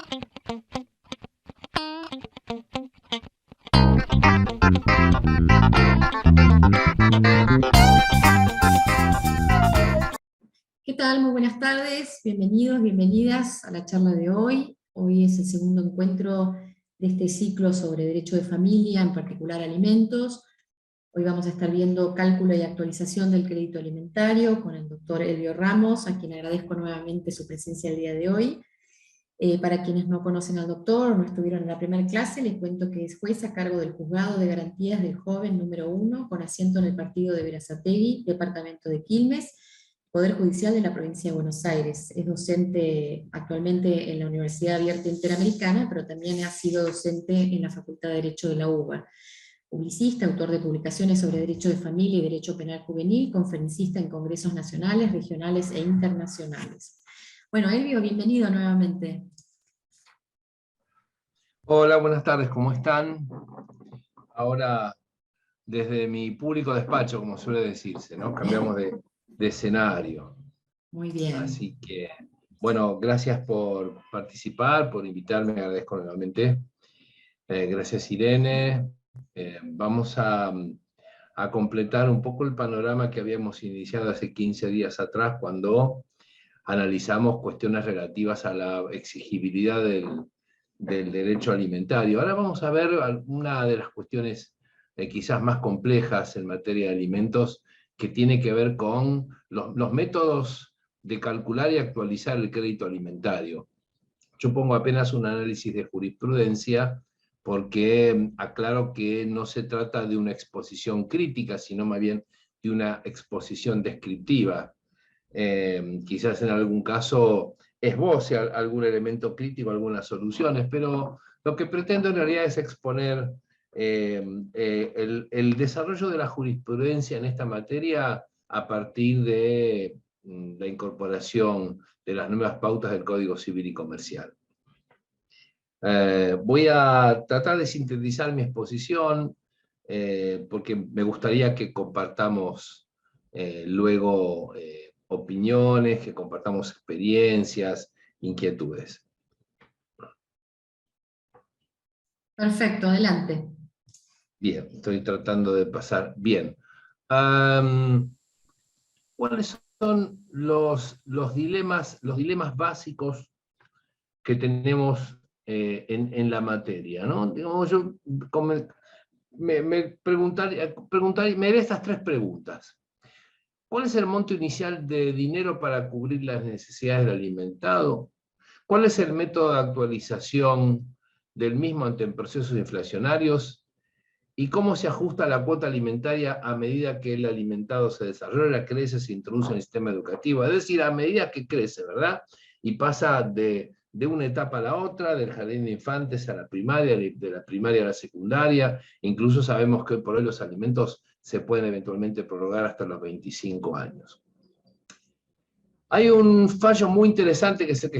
¿Qué tal? Muy buenas tardes, bienvenidos, bienvenidas a la charla de hoy. Hoy es el segundo encuentro de este ciclo sobre derecho de familia, en particular alimentos. Hoy vamos a estar viendo cálculo y actualización del crédito alimentario con el doctor Elvio Ramos, a quien agradezco nuevamente su presencia el día de hoy. Para quienes no conocen al doctor o no estuvieron en la primera clase, les cuento que es juez a cargo del Juzgado de Garantías del Joven número 1, con asiento en el partido de Berazategui, departamento de Quilmes, Poder Judicial de la Provincia de Buenos Aires. Es docente actualmente en la Universidad Abierta Interamericana, pero también ha sido docente en la Facultad de Derecho de la UBA. Publicista, autor de publicaciones sobre derecho de familia y derecho penal juvenil, conferencista en congresos nacionales, regionales e internacionales. Bueno, Elvio, bienvenido nuevamente. Hola, buenas tardes, ¿cómo están? Ahora, desde mi público despacho, como suele decirse, ¿no? Cambiamos de escenario. Muy bien. Así que, bueno, gracias por participar, por invitarme, agradezco nuevamente. Gracias, Irene. Vamos a completar un poco el panorama que habíamos iniciado hace 15 días atrás, cuando analizamos cuestiones relativas a la exigibilidad del derecho alimentario. Ahora vamos a ver una de las cuestiones quizás más complejas en materia de alimentos, que tiene que ver con los métodos de calcular y actualizar el crédito alimentario. Yo pongo apenas un análisis de jurisprudencia, porque aclaro que no se trata de una exposición crítica, sino más bien de una exposición descriptiva. Quizás en algún caso esboce algún elemento crítico, algunas soluciones, pero lo que pretendo en realidad es exponer el desarrollo de la jurisprudencia en esta materia a partir de la incorporación de las nuevas pautas del Código Civil y Comercial. Voy a tratar de sintetizar mi exposición, porque me gustaría que compartamos luego opiniones, que compartamos experiencias, inquietudes. Perfecto, adelante. Bien, estoy tratando de pasar bien. ¿Cuáles son los dilemas básicos que tenemos en la materia, ¿no? Digamos, yo me haré estas tres preguntas. ¿Cuál es el monto inicial de dinero para cubrir las necesidades del alimentado? ¿Cuál es el método de actualización del mismo ante procesos inflacionarios? ¿Y cómo se ajusta la cuota alimentaria a medida que el alimentado se desarrolla, crece, se introduce en el sistema educativo? Es decir, a medida que crece, ¿verdad? Y pasa de una etapa a la otra, del jardín de infantes a la primaria, de la primaria a la secundaria. Incluso sabemos que hoy por hoy los alimentos se pueden eventualmente prorrogar hasta los 25 años. Hay un fallo muy interesante que es el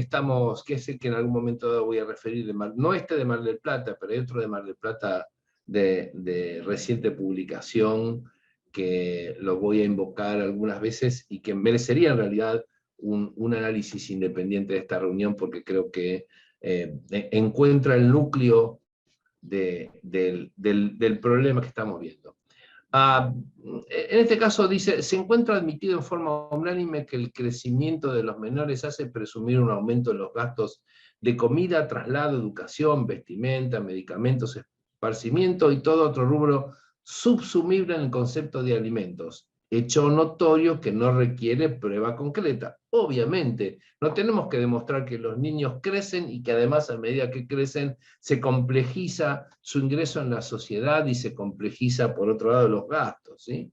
que en algún momento voy a referir, no este de Mar del Plata, pero hay otro de Mar del Plata de reciente publicación, que lo voy a invocar algunas veces y que merecería en realidad un análisis independiente de esta reunión, porque creo que encuentra el núcleo del problema que estamos viendo. En este caso dice, se encuentra admitido en forma unánime que el crecimiento de los menores hace presumir un aumento en los gastos de comida, traslado, educación, vestimenta, medicamentos, esparcimiento y todo otro rubro subsumible en el concepto de alimentos, hecho notorio que no requiere prueba concreta. Obviamente, no tenemos que demostrar que los niños crecen y que además a medida que crecen se complejiza su ingreso en la sociedad y se complejiza por otro lado los gastos, ¿sí?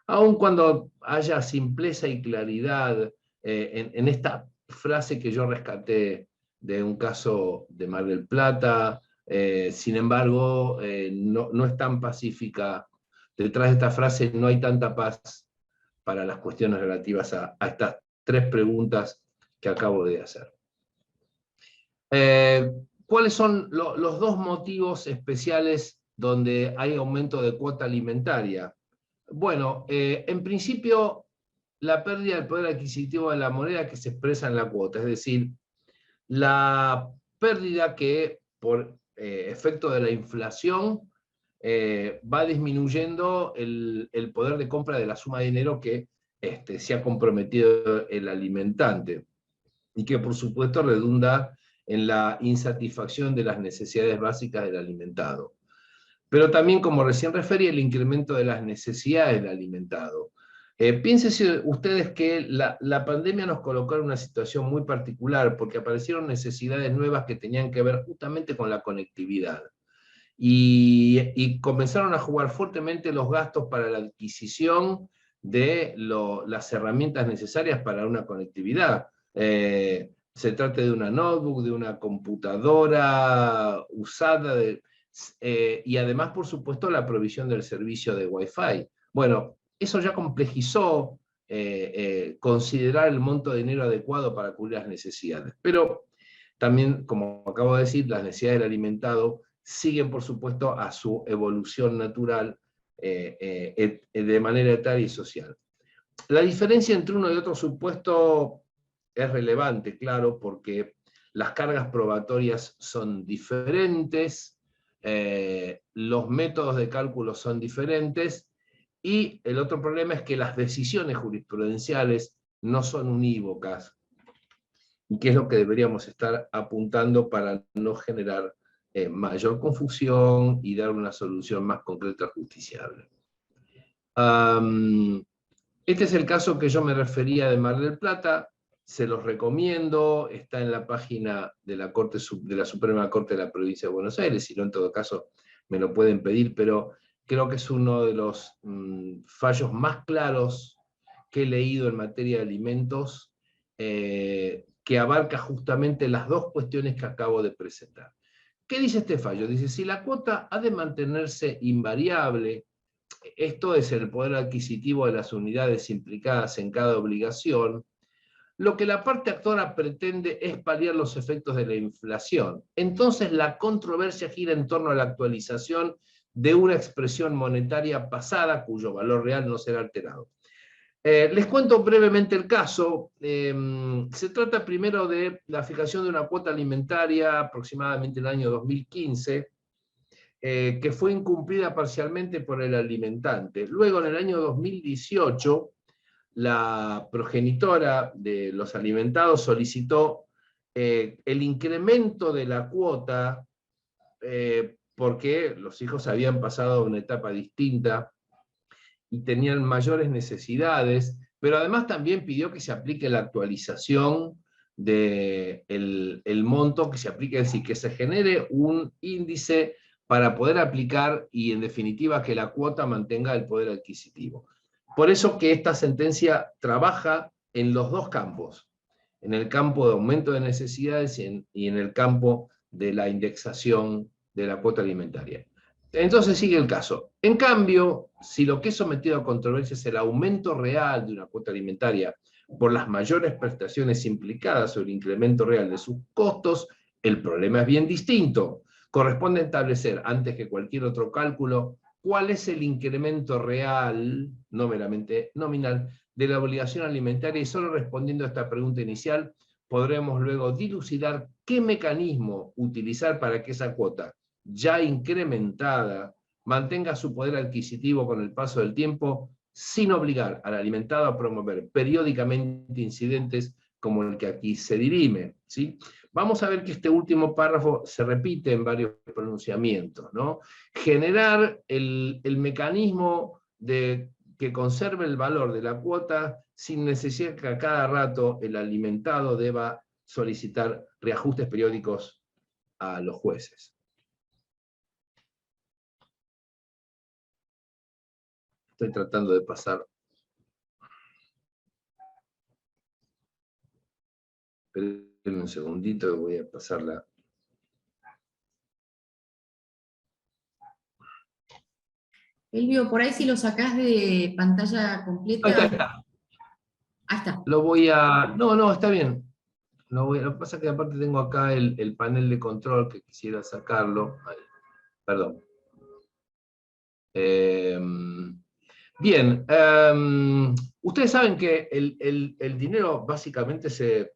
Aun cuando haya simpleza y claridad en esta frase que yo rescaté de un caso de Mar del Plata, sin embargo, no es tan pacífica. Detrás de esta frase no hay tanta paz para las cuestiones relativas a estas tres preguntas que acabo de hacer. ¿Cuáles son los dos motivos especiales donde hay aumento de cuota alimentaria? Bueno, en principio, la pérdida del poder adquisitivo de la moneda que se expresa en la cuota, es decir, la pérdida que por efecto de la inflación va disminuyendo el poder de compra de la suma de dinero que se ha comprometido el alimentante, y que por supuesto redunda en la insatisfacción de las necesidades básicas del alimentado. Pero también, como recién referí, el incremento de las necesidades del alimentado. Piénsense ustedes que la pandemia nos colocó en una situación muy particular, porque aparecieron necesidades nuevas que tenían que ver justamente con la conectividad. Y comenzaron a jugar fuertemente los gastos para la adquisición de las herramientas necesarias para una conectividad. Se trate de una notebook, de una computadora usada, y además, por supuesto, la provisión del servicio de Wi-Fi. Bueno, eso ya complejizó considerar el monto de dinero adecuado para cubrir las necesidades. Pero también, como acabo de decir, las necesidades del alimentado siguen, por supuesto, a su evolución natural de manera etaria y social. La diferencia entre uno y otro supuesto es relevante, claro, porque las cargas probatorias son diferentes, los métodos de cálculo son diferentes, y el otro problema es que las decisiones jurisprudenciales no son unívocas, y que es lo que deberíamos estar apuntando para no generar mayor confusión y dar una solución más concreta justiciable. Este es el caso que yo me refería de Mar del Plata, se los recomiendo, está en la página de la Suprema Corte de la Provincia de Buenos Aires, si no, en todo caso me lo pueden pedir, pero creo que es uno de los fallos más claros que he leído en materia de alimentos, que abarca justamente las dos cuestiones que acabo de presentar. ¿Qué dice este fallo? Dice, si la cuota ha de mantenerse invariable, esto es el poder adquisitivo de las unidades implicadas en cada obligación, lo que la parte actora pretende es paliar los efectos de la inflación. Entonces la controversia gira en torno a la actualización de una expresión monetaria pasada cuyo valor real no será alterado. Les cuento brevemente el caso. Se trata primero de la fijación de una cuota alimentaria aproximadamente en el año 2015, que fue incumplida parcialmente por el alimentante. Luego, en el año 2018, la progenitora de los alimentados solicitó el incremento de la cuota porque los hijos habían pasado a una etapa distinta y tenían mayores necesidades, pero además también pidió que se aplique la actualización del monto, que se aplique, es decir, que se genere un índice para poder aplicar y, en definitiva, que la cuota mantenga el poder adquisitivo. Por eso que esta sentencia trabaja en los dos campos, en el campo de aumento de necesidades y en el campo de la indexación de la cuota alimentaria. Entonces sigue el caso. En cambio, si lo que es sometido a controversia es el aumento real de una cuota alimentaria por las mayores prestaciones implicadas sobre el incremento real de sus costos, el problema es bien distinto. Corresponde establecer, antes que cualquier otro cálculo, cuál es el incremento real, no meramente nominal, de la obligación alimentaria, y solo respondiendo a esta pregunta inicial podremos luego dilucidar qué mecanismo utilizar para que esa cuota, ya incrementada, mantenga su poder adquisitivo con el paso del tiempo, sin obligar al alimentado a promover periódicamente incidentes como el que aquí se dirime, ¿sí? Vamos a ver que este último párrafo se repite en varios pronunciamientos, ¿no? Generar el mecanismo de que conserve el valor de la cuota sin necesidad que a cada rato el alimentado deba solicitar reajustes periódicos a los jueces. Estoy tratando de pasar. Esperen un segundito, voy a pasarla. Elvio, por ahí si lo sacás de pantalla completa. Ahí está. Ahí está. Lo voy a... No, está bien. Lo que pasa es que aparte tengo acá el panel de control que quisiera sacarlo. Ahí. Perdón. Bien. Ustedes saben que el dinero básicamente se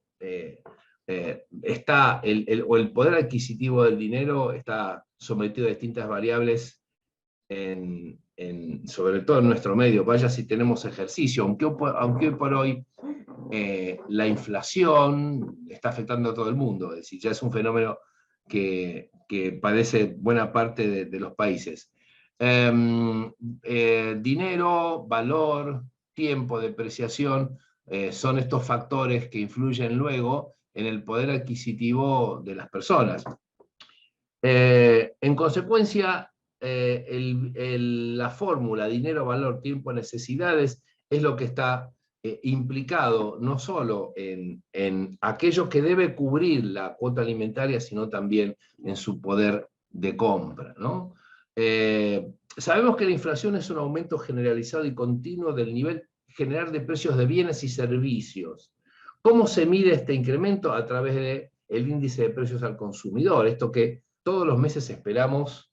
está el poder adquisitivo del dinero está sometido a distintas variables, sobre todo en nuestro medio. Vaya si tenemos ejercicio, aunque hoy por hoy la inflación está afectando a todo el mundo, es decir, ya es un fenómeno que padece buena parte de los países. Dinero, valor, tiempo, depreciación, son estos factores que influyen luego en el poder adquisitivo de las personas. En consecuencia, la fórmula dinero, valor, tiempo, necesidades es lo que está implicado no solo en aquello que debe cubrir la cuota alimentaria, sino también en su poder de compra, ¿no? Sabemos que la inflación es un aumento generalizado y continuo del nivel general de precios de bienes y servicios. ¿Cómo se mide este incremento? A través del índice de precios al consumidor, esto que todos los meses esperamos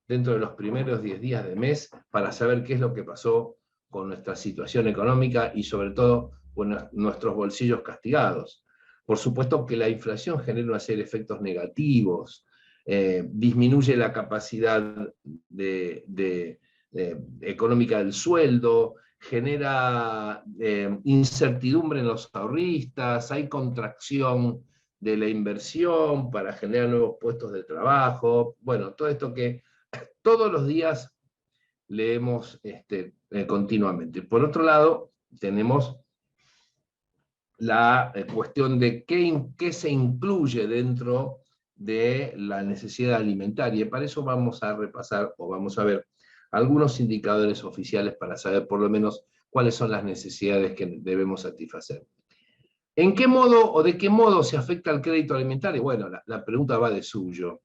dentro de los primeros 10 días de mes para saber qué es lo que pasó con nuestra situación económica y sobre todo con nuestros bolsillos castigados. Por supuesto que la inflación genera una serie de efectos negativos, disminuye la capacidad económica del sueldo, genera incertidumbre en los ahorristas, hay contracción de la inversión para generar nuevos puestos de trabajo. Bueno, todo esto que todos los días leemos continuamente. Por otro lado, tenemos la cuestión de qué se incluye dentro de la necesidad alimentaria. Y para eso vamos a repasar o vamos a ver algunos indicadores oficiales para saber por lo menos cuáles son las necesidades que debemos satisfacer. ¿En qué modo o de qué modo se afecta el crédito alimentario? Bueno, la pregunta va de suyo.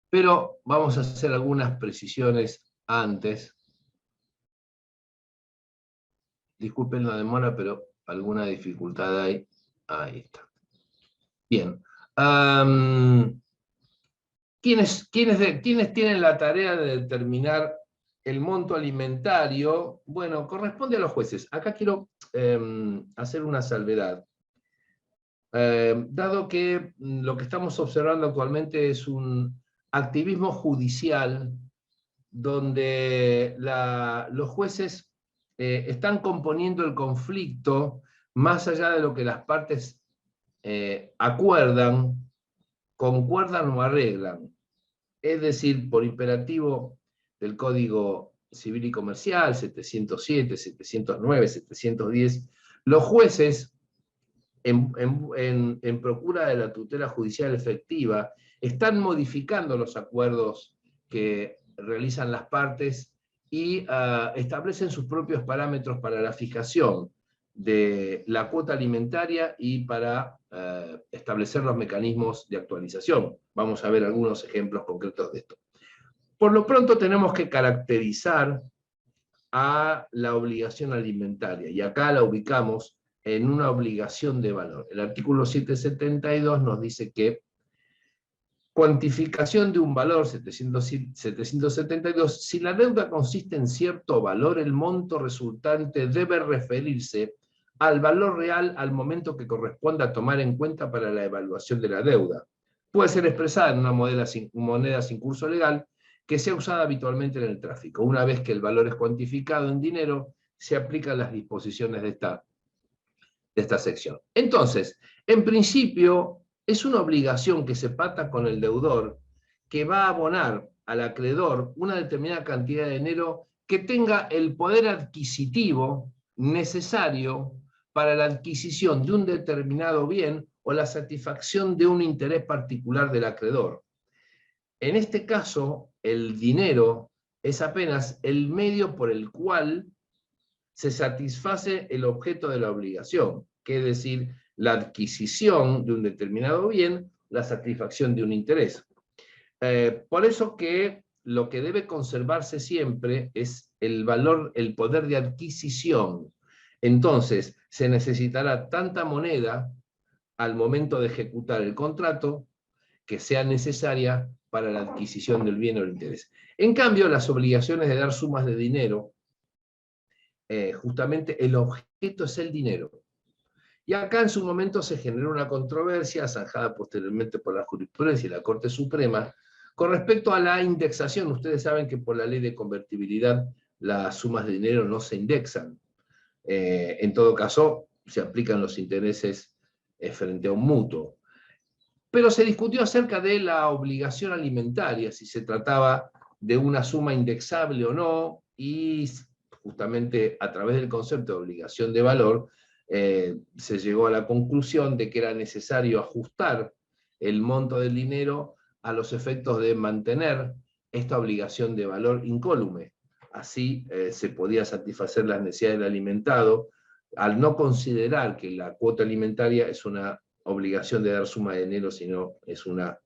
Pero vamos a hacer algunas precisiones antes. Disculpen la demora, pero alguna dificultad hay. Ahí está. Bien. ¿Quiénes tienen la tarea de determinar el monto alimentario? Bueno, corresponde a los jueces. Acá quiero hacer una salvedad. Dado que lo que estamos observando actualmente es un activismo judicial donde los jueces están componiendo el conflicto más allá de lo que las partes acuerdan, concuerdan o arreglan. Es decir, por imperativo del Código Civil y Comercial, 707, 709, 710, los jueces, en procura de la tutela judicial efectiva, están modificando los acuerdos que realizan las partes y establecen sus propios parámetros para la fijación de la cuota alimentaria y para establecer los mecanismos de actualización. Vamos a ver algunos ejemplos concretos de esto. Por lo pronto tenemos que caracterizar a la obligación alimentaria, y acá la ubicamos en una obligación de valor. El artículo 772 nos dice que cuantificación de un valor, 772, si la deuda consiste en cierto valor, el monto resultante debe referirse al valor real al momento que corresponda tomar en cuenta para la evaluación de la deuda. Puede ser expresada en una moneda sin curso legal que sea usada habitualmente en el tráfico. Una vez que el valor es cuantificado en dinero, se aplican las disposiciones de esta sección. Entonces, en principio, es una obligación que se pacta con el deudor que va a abonar al acreedor una determinada cantidad de dinero que tenga el poder adquisitivo necesario para la adquisición de un determinado bien o la satisfacción de un interés particular del acreedor. En este caso, el dinero es apenas el medio por el cual se satisface el objeto de la obligación, que es decir, la adquisición de un determinado bien, la satisfacción de un interés. Por eso que lo que debe conservarse siempre es el valor, el poder de adquisición. Entonces, se necesitará tanta moneda al momento de ejecutar el contrato que sea necesaria para la adquisición del bien o el interés. En cambio, las obligaciones de dar sumas de dinero, justamente el objeto es el dinero. Y acá en su momento se generó una controversia, zanjada posteriormente por la jurisprudencia y la Corte Suprema, con respecto a la indexación. Ustedes saben que por la ley de convertibilidad las sumas de dinero no se indexan. En todo caso, se aplican los intereses frente a un mutuo. Pero se discutió acerca de la obligación alimentaria, si se trataba de una suma indexable o no, y justamente a través del concepto de obligación de valor, se llegó a la conclusión de que era necesario ajustar el monto del dinero a los efectos de mantener esta obligación de valor incólume. Así se podía satisfacer las necesidades del alimentado, al no considerar que la cuota alimentaria es una obligación de dar suma de dinero, sino es una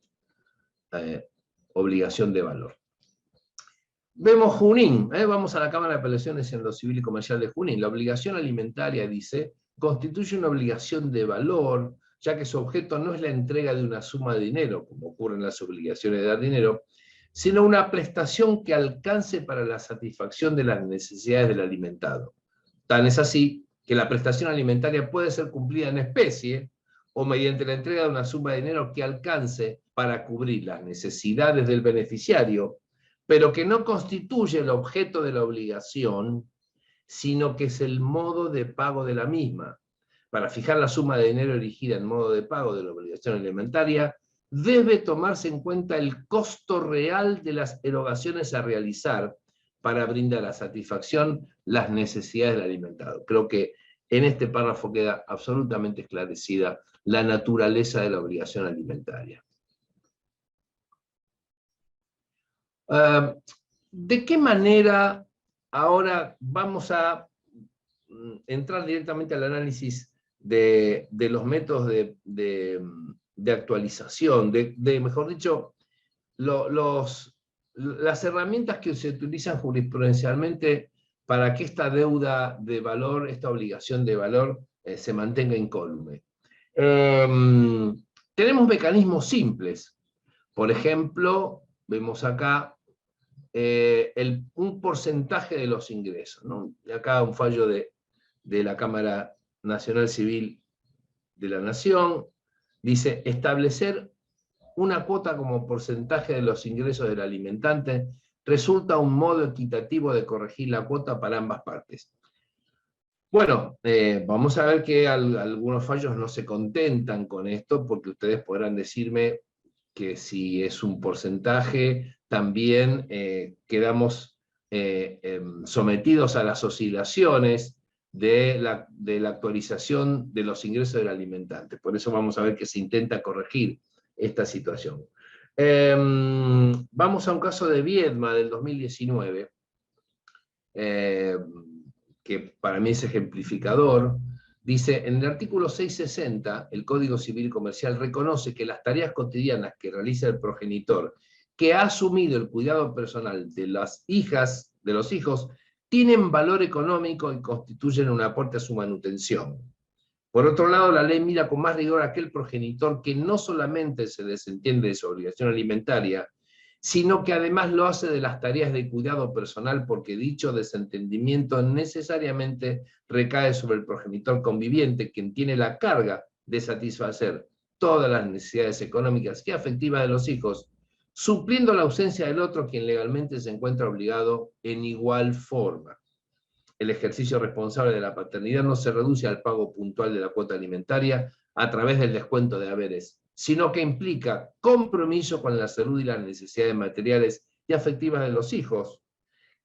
obligación de valor. Vemos Junín, vamos a la Cámara de Apelaciones en lo Civil y Comercial de Junín. La obligación alimentaria, dice, constituye una obligación de valor, ya que su objeto no es la entrega de una suma de dinero, como ocurre en las obligaciones de dar dinero, sino una prestación que alcance para la satisfacción de las necesidades del alimentado. Tan es así que la prestación alimentaria puede ser cumplida en especie o mediante la entrega de una suma de dinero que alcance para cubrir las necesidades del beneficiario, pero que no constituye el objeto de la obligación, sino que es el modo de pago de la misma. Para fijar la suma de dinero erigida en modo de pago de la obligación alimentaria, debe tomarse en cuenta el costo real de las erogaciones a realizar para brindar a satisfacción las necesidades del alimentado. Creo que en este párrafo queda absolutamente esclarecida la naturaleza de la obligación alimentaria. ¿De qué manera ahora vamos a entrar directamente al análisis de los métodos de actualización, mejor dicho, las herramientas que se utilizan jurisprudencialmente para que esta deuda de valor, esta obligación de valor, se mantenga incólume? Tenemos mecanismos simples. Por ejemplo, vemos acá un porcentaje de los ingresos, ¿no? Acá un fallo de la Cámara Nacional Civil de la Nación, dice establecer una cuota como porcentaje de los ingresos del alimentante resulta un modo equitativo de corregir la cuota para ambas partes. Bueno, vamos a ver que algunos fallos no se contentan con esto, porque ustedes podrán decirme que si es un porcentaje, también quedamos sometidos a las oscilaciones de la actualización de los ingresos del alimentante. Por eso vamos a ver que se intenta corregir esta situación. Vamos a un caso de Viedma del 2019, que para mí es ejemplificador. Dice, en el artículo 660, el Código Civil Comercial reconoce que las tareas cotidianas que realiza el progenitor, que ha asumido el cuidado personal de las hijas, de los hijos, tienen valor económico y constituyen un aporte a su manutención. Por otro lado, la ley mira con más rigor a aquel progenitor que no solamente se desentiende de su obligación alimentaria, sino que además lo hace de las tareas de cuidado personal, porque dicho desentendimiento necesariamente recae sobre el progenitor conviviente, quien tiene la carga de satisfacer todas las necesidades económicas y afectivas de los hijos, supliendo la ausencia del otro, quien legalmente se encuentra obligado en igual forma. El ejercicio responsable de la paternidad no se reduce al pago puntual de la cuota alimentaria a través del descuento de haberes, sino que implica compromiso con la salud y las necesidades materiales y afectivas de los hijos,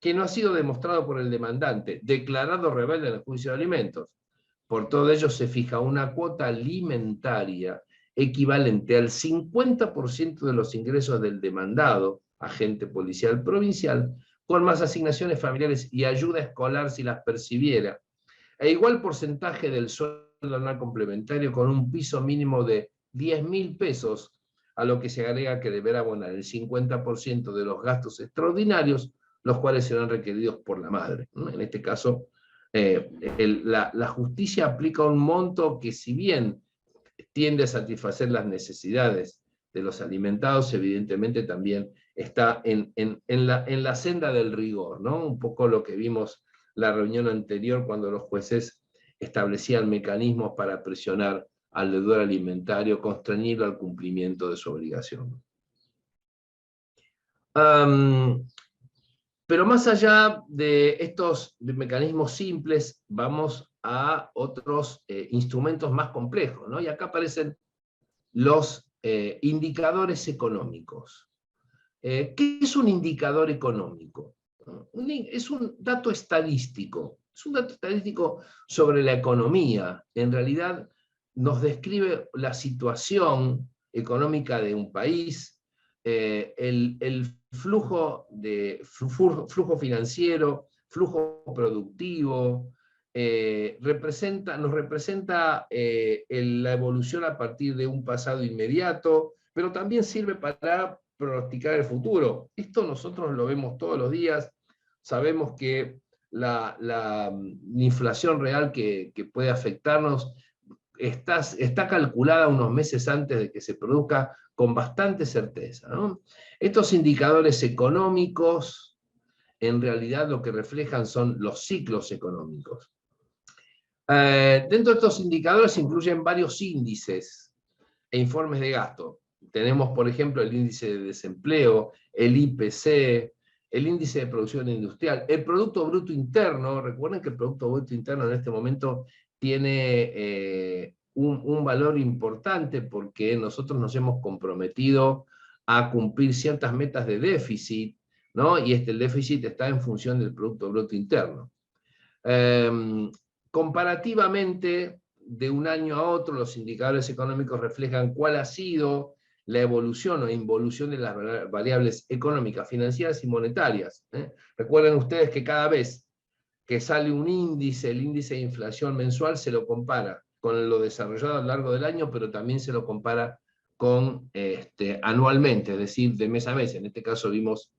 que no ha sido demostrado por el demandante, declarado rebelde en el juicio de alimentos. Por todo ello se fija una cuota alimentaria equivalente al 50% de los ingresos del demandado, agente policial provincial, con más asignaciones familiares y ayuda escolar si las percibiera, e igual porcentaje del sueldo anual complementario con un piso mínimo de 10.000 pesos, a lo que se agrega que deberá abonar el 50% de los gastos extraordinarios, los cuales serán requeridos por la madre. En este caso, la justicia aplica un monto que, si bien tiende a satisfacer las necesidades de los alimentados, evidentemente también está en la senda del rigor, ¿no? Un poco lo que vimos la reunión anterior, cuando los jueces establecían mecanismos para presionar al deudor alimentario, constreñirlo al cumplimiento de su obligación. Pero más allá de estos mecanismos simples, vamos a otros instrumentos más complejos, ¿no? Y acá aparecen los indicadores económicos. ¿Qué es un indicador económico? Es un dato estadístico. Es un dato estadístico sobre la economía. En realidad nos describe la situación económica de un país, el flujo financiero, flujo productivo, nos representa la evolución a partir de un pasado inmediato, pero también sirve para pronosticar el futuro. Esto nosotros lo vemos todos los días, sabemos que la inflación real que puede afectarnos está calculada unos meses antes de que se produzca con bastante certeza, ¿no? Estos indicadores económicos en realidad lo que reflejan son los ciclos económicos. Dentro de estos indicadores se incluyen varios índices e informes de gasto. Tenemos, por ejemplo, el índice de desempleo, el IPC, el índice de producción industrial, el Producto Bruto Interno. Recuerden que el Producto Bruto Interno en este momento tiene un valor importante porque nosotros nos hemos comprometido a cumplir ciertas metas de déficit, ¿no? Y el déficit está en función del Producto Bruto Interno. Comparativamente, de un año a otro, los indicadores económicos reflejan cuál ha sido la evolución o involución de las variables económicas, financieras y monetarias. Recuerden ustedes que cada vez que sale un índice, el índice de inflación mensual, se lo compara con lo desarrollado a lo largo del año, pero también se lo compara con anualmente, es decir, de mes a mes. En este caso vimos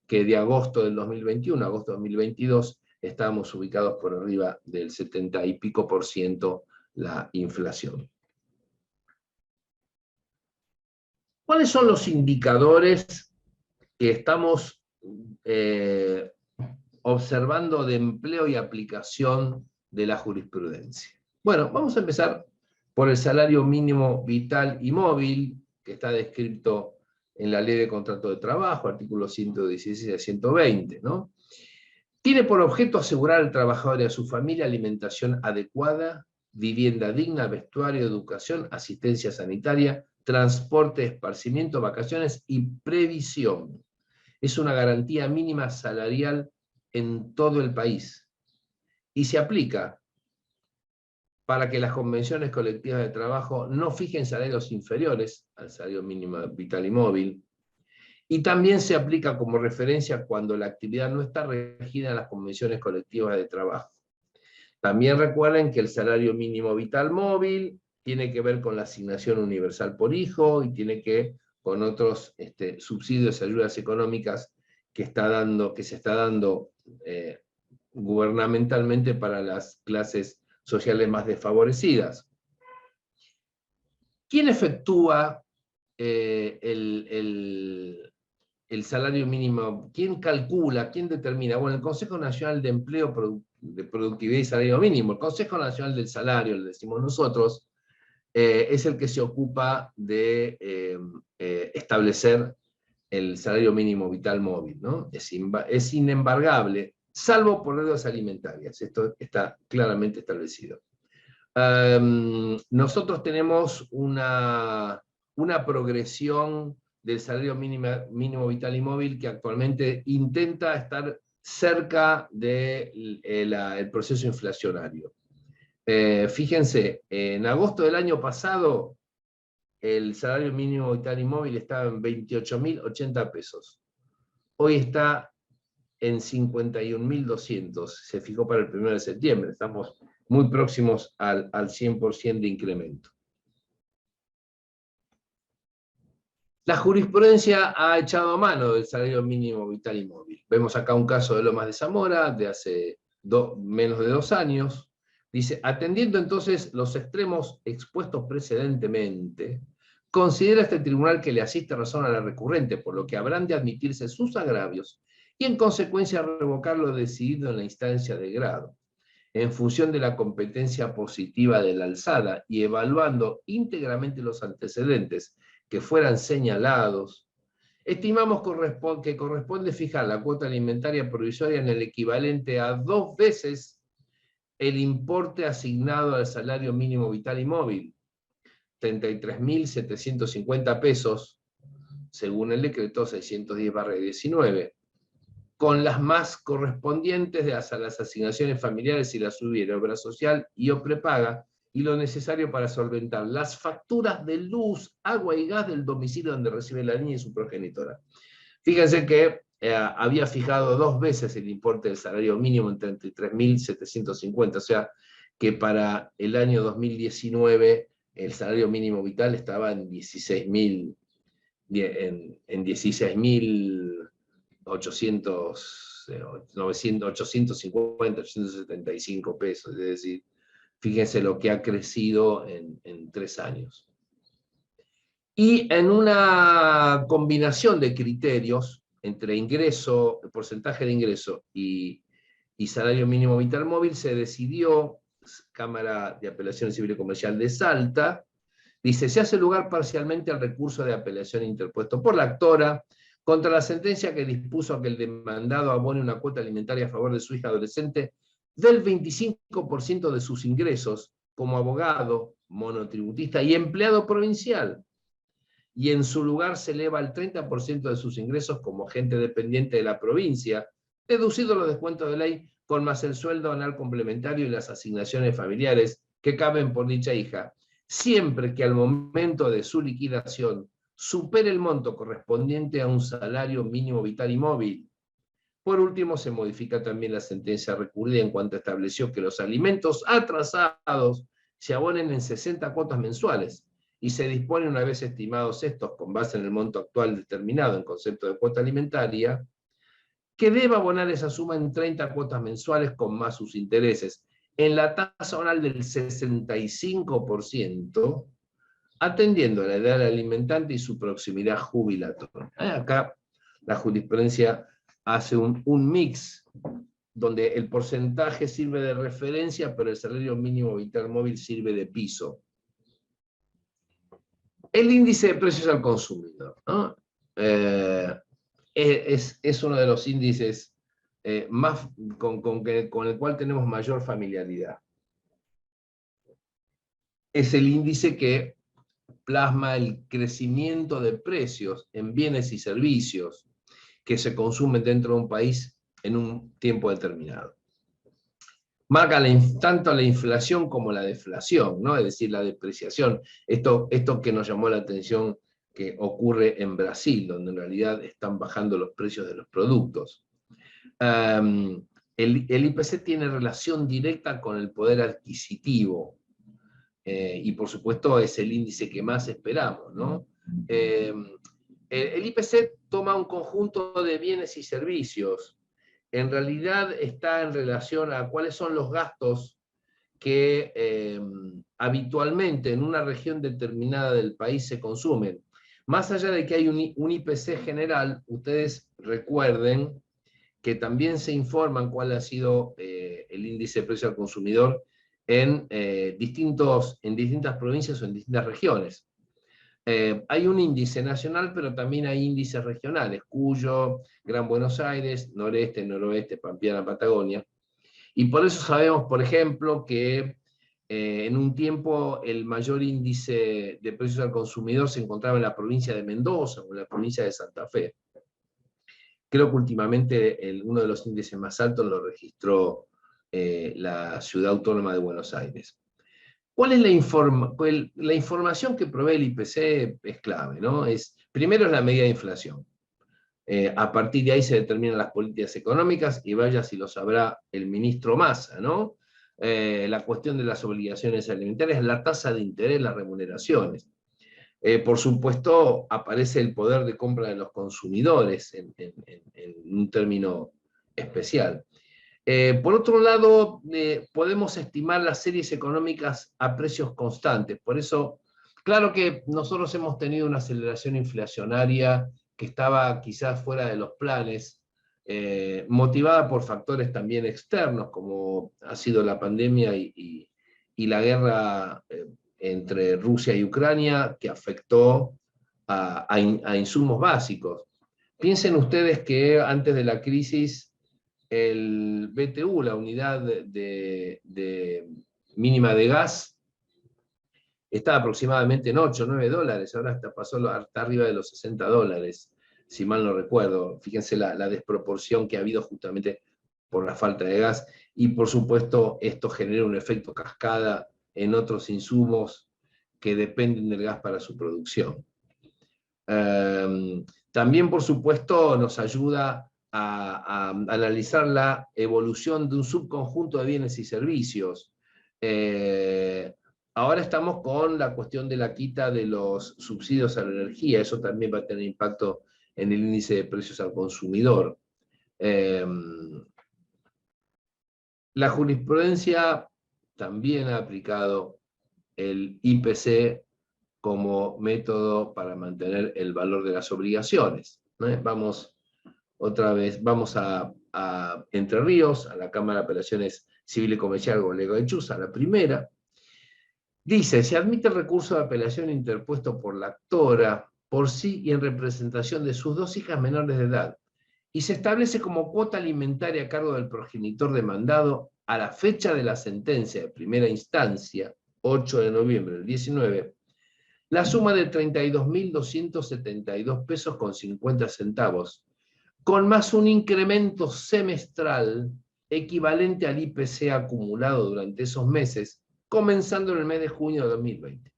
que de agosto del 2021 a agosto del 2022 estábamos ubicados por arriba del 70 y pico % la inflación. ¿Cuáles son los indicadores que estamos observando de empleo y aplicación de la jurisprudencia? Bueno, vamos a empezar por el salario mínimo vital y móvil, que está descrito en la Ley de Contrato de Trabajo, artículos 116 a 120, ¿no? Tiene por objeto asegurar al trabajador y a su familia alimentación adecuada, vivienda digna, vestuario, educación, asistencia sanitaria, transporte, esparcimiento, vacaciones y previsión. Es una garantía mínima salarial en todo el país y se aplica para que las convenciones colectivas de trabajo no fijen salarios inferiores al salario mínimo vital y móvil, y también se aplica como referencia cuando la actividad no está regida en las convenciones colectivas de trabajo. También recuerden que el salario mínimo vital móvil tiene que ver con la asignación universal por hijo y tiene que ver con otros subsidios y ayudas económicas que se está dando gubernamentalmente para las clases sociales más desfavorecidas. ¿Quién efectúa el salario mínimo? ¿Quién calcula? ¿Quién determina? Bueno, el Consejo Nacional de Empleo, de Productividad y Salario Mínimo, el Consejo Nacional del Salario, le decimos nosotros, es el que se ocupa de establecer el salario mínimo vital móvil, ¿no? Es inembargable, salvo por deudas alimentarias. Esto está claramente establecido. Nosotros tenemos una progresión del salario mínimo vital y móvil que actualmente intenta estar cerca del proceso inflacionario. Fíjense, en agosto del año pasado el salario mínimo vital y móvil estaba en 28.080 pesos. Hoy está en 51.200, se fijó para el 1 de septiembre, estamos muy próximos al 100% de incremento. La jurisprudencia ha echado mano del salario mínimo vital y móvil. Vemos acá un caso de Lomas de Zamora, de hace menos de 2 años. Dice, atendiendo entonces los extremos expuestos precedentemente, considera este tribunal que le asiste razón a la recurrente, por lo que habrán de admitirse sus agravios y en consecuencia revocar lo decidido en la instancia de grado. en función de la competencia positiva de la alzada y evaluando íntegramente los antecedentes que fueran señalados, estimamos que corresponde fijar la cuota alimentaria provisoria en el equivalente a 2 veces el importe asignado al salario mínimo vital y móvil, 33.750 pesos, según el decreto 610/19, con las más correspondientes a las asignaciones familiares y la subida de obra social y o prepaga, y lo necesario para solventar las facturas de luz, agua y gas del domicilio donde recibe la niña y su progenitora. Fíjense que había fijado 2 veces el importe del salario mínimo en 33.750, o sea que para el año 2019 el salario mínimo vital estaba en 16.000, en 16.800, 850, 875 pesos, es decir, fíjense lo que ha crecido en 3 años. Y en una combinación de criterios entre ingreso, porcentaje de ingreso y salario mínimo vital móvil, se decidió, Cámara de Apelaciones Civil y Comercial de Salta, dice, se hace lugar parcialmente al recurso de apelación interpuesto por la actora contra la sentencia que dispuso que el demandado abone una cuota alimentaria a favor de su hija adolescente del 25% de sus ingresos como abogado, monotributista y empleado provincial, y en su lugar se eleva al 30% de sus ingresos como agente dependiente de la provincia, deducido los descuentos de ley con más el sueldo anual complementario y las asignaciones familiares que caben por dicha hija, siempre que al momento de su liquidación supere el monto correspondiente a un salario mínimo vital y móvil. Por último, se modifica también la sentencia recurrida en cuanto estableció que los alimentos atrasados se abonen en 60 cuotas mensuales, y se dispone, una vez estimados estos con base en el monto actual determinado en concepto de cuota alimentaria, que deba abonar esa suma en 30 cuotas mensuales con más sus intereses, en la tasa anual del 65%, atendiendo a la edad del alimentante y su proximidad jubilatoria. Acá la jurisprudencia hace un mix, donde el porcentaje sirve de referencia, pero el salario mínimo vital móvil sirve de piso. El índice de precios al consumidor, ¿no? Es uno de los índices más, con el cual tenemos mayor familiaridad. Es el índice que plasma el crecimiento de precios en bienes y servicios que se consumen dentro de un país en un tiempo determinado. Marca tanto la inflación como la deflación, ¿no? Es decir, la depreciación. Esto que nos llamó la atención que ocurre en Brasil, donde en realidad están bajando los precios de los productos. El IPC tiene relación directa con el poder adquisitivo, y por supuesto es el índice que más esperamos, ¿no? El IPC toma un conjunto de bienes y servicios. En realidad está en relación a cuáles son los gastos que habitualmente en una región determinada del país se consumen. Más allá de que hay un IPC general, ustedes recuerden que también se informan cuál ha sido el índice de precio al consumidor en distintas provincias o en distintas regiones. Hay un índice nacional, pero también hay índices regionales, Cuyo, Gran Buenos Aires, Noreste, Noroeste, Pampeana, Patagonia. Y por eso sabemos, por ejemplo, que en un tiempo el mayor índice de precios al consumidor se encontraba en la provincia de Mendoza o en la provincia de Santa Fe. Creo que últimamente uno de los índices más altos lo registró la Ciudad Autónoma de Buenos Aires. ¿Cuál es la información que provee el IPC? Es clave, ¿no? Primero es la medida de inflación. A partir de ahí se determinan las políticas económicas, y vaya si lo sabrá el ministro Massa, ¿no? La cuestión de las obligaciones alimentarias, la tasa de interés, las remuneraciones. Por supuesto, aparece el poder de compra de los consumidores en un término especial. Por otro lado, podemos estimar las series económicas a precios constantes. Por eso, claro que nosotros hemos tenido una aceleración inflacionaria que estaba quizás fuera de los planes motivada por factores también externos, como ha sido la pandemia y la guerra entre Rusia y Ucrania, que afectó a insumos básicos. Piensen ustedes que antes de la crisis, el BTU, la unidad mínima de gas, estaba aproximadamente en 8 o 9 dólares, ahora pasó hasta arriba de los 60 dólares, si mal no recuerdo. Fíjense la desproporción que ha habido justamente por la falta de gas, y por supuesto esto genera un efecto cascada en otros insumos que dependen del gas para su producción. También, por supuesto, nos ayuda a analizar la evolución de un subconjunto de bienes y servicios. Ahora estamos con la cuestión de la quita de los subsidios a la energía, eso también va a tener impacto en el índice de precios al consumidor. La jurisprudencia también ha aplicado el IPC como método para mantener el valor de las obligaciones. Vamos otra vez, vamos a Entre Ríos, a la Cámara de Apelaciones Civil y Comercial Golego de Chuza, la primera. Dice: se admite el recurso de apelación interpuesto por la actora por sí y en representación de sus 2 hijas menores de edad, y se establece como cuota alimentaria a cargo del progenitor demandado a la fecha de la sentencia de primera instancia, 8 de noviembre del 19, la suma de 32.272 pesos con 50 centavos, con más un incremento semestral equivalente al IPC acumulado durante esos meses, comenzando en el mes de junio de 2020.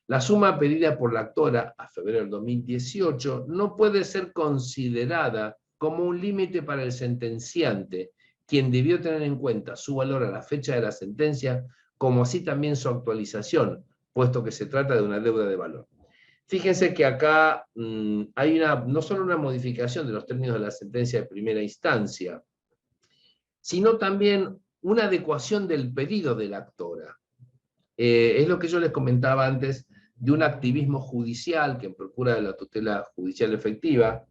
La suma pedida por la actora a febrero del 2018 no puede ser considerada como un límite para el sentenciante, quien debió tener en cuenta su valor a la fecha de la sentencia, como así también su actualización, puesto que se trata de una deuda de valor. Fíjense que acá hay no solo una modificación de los términos de la sentencia de primera instancia, sino también una adecuación del pedido de la actora. Es lo que yo les comentaba antes de un activismo judicial que en procura de la tutela judicial efectiva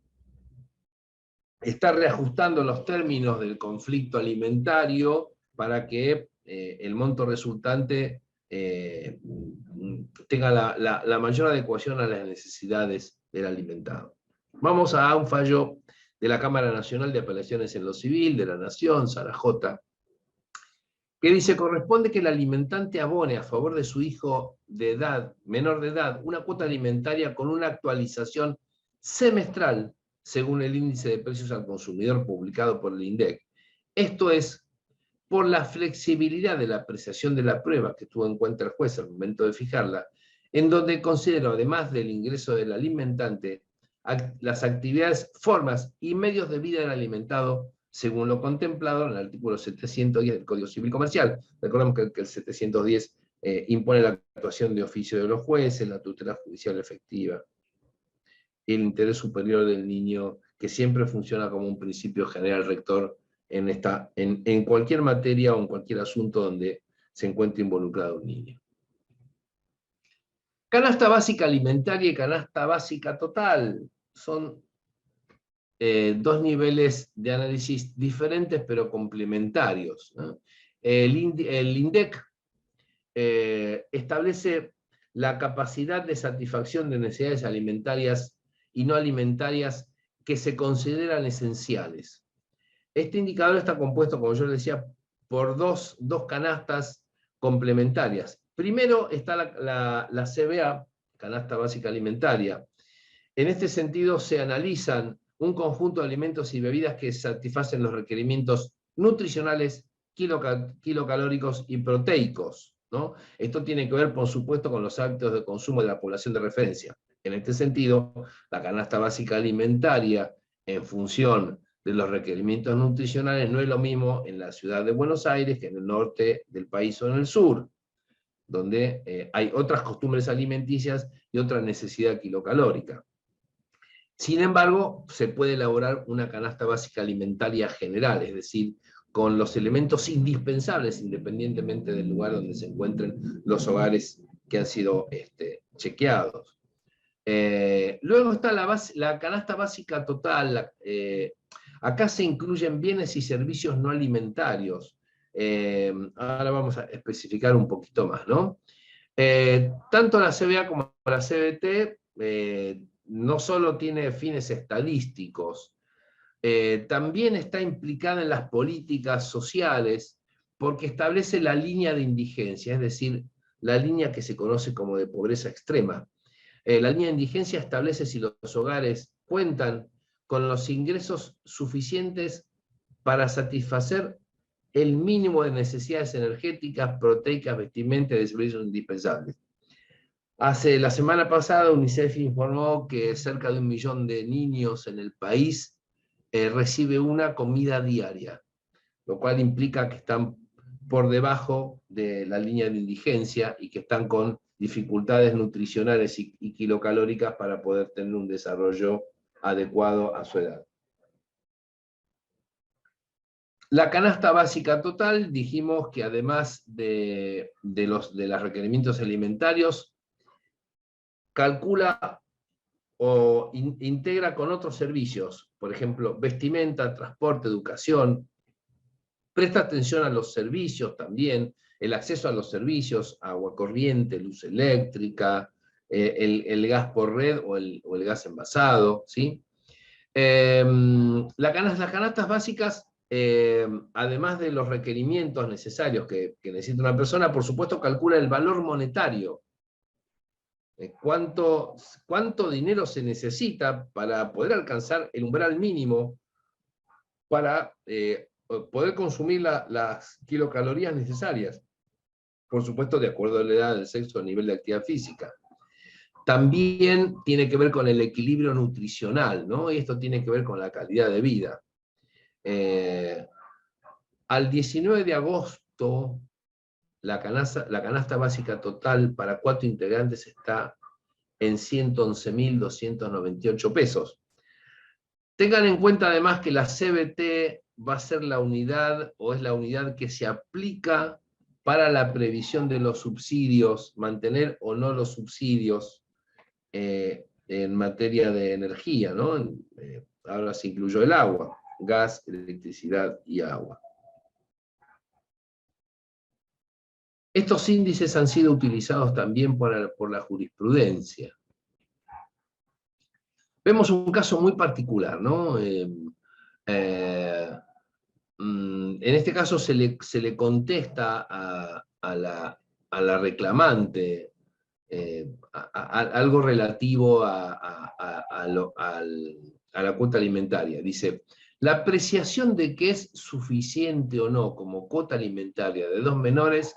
está reajustando los términos del conflicto alimentario para que el monto resultante tenga la mayor adecuación a las necesidades del alimentado. Vamos a un fallo de la Cámara Nacional de Apelaciones en lo Civil, de la Nación, Sara J., que dice: corresponde que el alimentante abone a favor de su hijo de edad, menor de edad, una cuota alimentaria con una actualización semestral según el índice de precios al consumidor publicado por el INDEC. Esto es, por la flexibilidad de la apreciación de la prueba que tuvo en cuenta el juez al momento de fijarla, en donde considero, además del ingreso del alimentante, las actividades, formas y medios de vida del alimentado, según lo contemplado en el artículo 710 del Código Civil Comercial. Recordemos que el 710 impone la actuación de oficio de los jueces, la tutela judicial efectiva, el interés superior del niño, que siempre funciona como un principio general rector en cualquier materia o en cualquier asunto donde se encuentre involucrado un niño. Canasta básica alimentaria y canasta básica total son 2 niveles de análisis diferentes pero complementarios, ¿no? El INDEC establece la capacidad de satisfacción de necesidades alimentarias y no alimentarias que se consideran esenciales. Este indicador está compuesto, como yo les decía, por dos canastas complementarias. Primero está la CBA, canasta básica alimentaria. En este sentido se analizan un conjunto de alimentos y bebidas que satisfacen los requerimientos nutricionales, kilocalóricos y proteicos, ¿no? Esto tiene que ver, por supuesto, con los hábitos de consumo de la población de referencia. En este sentido, la canasta básica alimentaria, en función de los requerimientos nutricionales, no es lo mismo en la ciudad de Buenos Aires que en el norte del país o en el sur, donde hay otras costumbres alimenticias y otra necesidad kilocalórica. Sin embargo, se puede elaborar una canasta básica alimentaria general, es decir, con los elementos indispensables, independientemente del lugar donde se encuentren los hogares que han sido Luego está la canasta básica total. Acá se incluyen bienes y servicios no alimentarios. Ahora vamos a especificar un poquito más, ¿no? Tanto la CBA como la CBT no solo tiene fines estadísticos, también está implicada en las políticas sociales porque establece la línea de indigencia, es decir, la línea que se conoce como de pobreza extrema. La línea de indigencia establece si los hogares cuentan con los ingresos suficientes para satisfacer el mínimo de necesidades energéticas, proteicas, vestimenta y de servicios indispensables. La semana pasada UNICEF informó que cerca de 1 millón de niños en el país recibe una comida diaria, lo cual implica que están por debajo de la línea de indigencia y que están con dificultades nutricionales y kilocalóricas para poder tener un desarrollo adecuado a su edad. La canasta básica total, dijimos que además de los requerimientos alimentarios, calcula o integra con otros servicios, por ejemplo, vestimenta, transporte, educación, presta atención a los servicios también, el acceso a los servicios, agua corriente, luz eléctrica, el gas por red o el gas envasado, ¿sí? Las canastas básicas, además de los requerimientos necesarios que necesita una persona, por supuesto calcula el valor monetario. ¿Cuánto dinero se necesita para poder alcanzar el umbral mínimo para poder consumir las kilocalorías necesarias? Por supuesto, de acuerdo a la edad, el sexo, el nivel de actividad física. También tiene que ver con el equilibrio nutricional, ¿no? Y esto tiene que ver con la calidad de vida. Al 19 de agosto, la canasta básica total para 4 integrantes está en 111.298 pesos. Tengan en cuenta además que la CBT va a ser la unidad, o es la unidad que se aplica para la previsión de los subsidios, mantener o no los subsidios en materia de energía, ¿no? Ahora se incluyó el agua, gas, electricidad y agua. Estos índices han sido utilizados también por la jurisprudencia. Vemos un caso muy particular, ¿no? En este caso se le contesta a la reclamante algo relativo a la cuota alimentaria. Dice, la apreciación de que es suficiente o no como cuota alimentaria de 2 menores,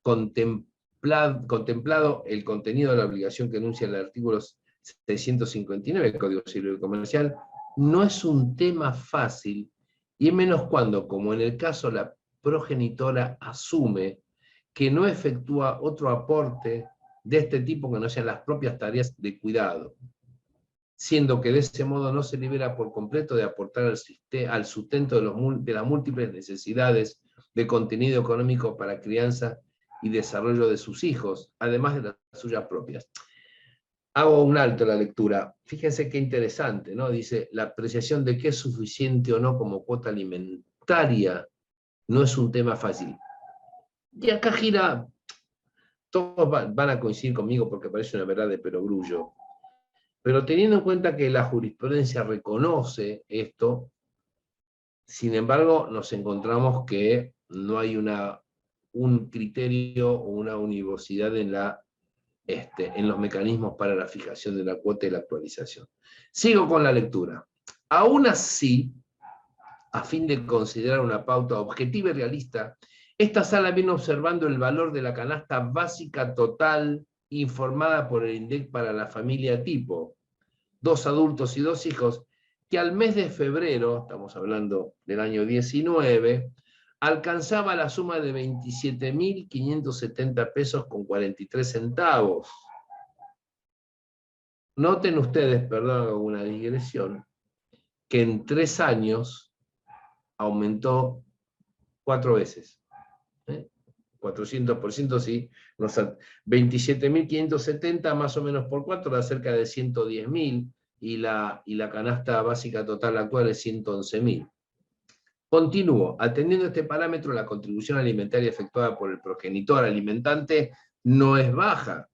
contemplado el contenido de la obligación que enuncia el artículo 659 del Código Civil y Comercial, no es un tema fácil, y menos cuando, como en el caso, la progenitora asume que no efectúa otro aporte de este tipo que no sean las propias tareas de cuidado, siendo que de ese modo no se libera por completo de aportar al sustento de las múltiples necesidades de contenido económico para crianza y desarrollo de sus hijos, además de las suyas propias. Hago un alto en la lectura. Fíjense qué interesante, ¿no? Dice, la apreciación de qué es suficiente o no como cuota alimentaria no es un tema fácil. Y acá gira, todos van a coincidir conmigo porque parece una verdad de perogrullo, pero teniendo en cuenta que la jurisprudencia reconoce esto, sin embargo nos encontramos que no hay un criterio o una univocidad en los mecanismos para la fijación de la cuota y la actualización. Sigo con la lectura. Aún así, a fin de considerar una pauta objetiva y realista, esta sala viene observando el valor de la canasta básica total informada por el INDEC para la familia tipo, 2 adultos y 2 hijos, que al mes de febrero, estamos hablando del año 19, alcanzaba la suma de 27.570 pesos con 43 centavos. Noten ustedes, perdón, hago una digresión, que en 3 años aumentó 4 veces. 400%, sí. 27.570 más o menos por 4 da cerca de 110.000. y la canasta básica total actual es 111.000. Continúo. Atendiendo este parámetro, la contribución alimentaria efectuada por el progenitor alimentante no es baja.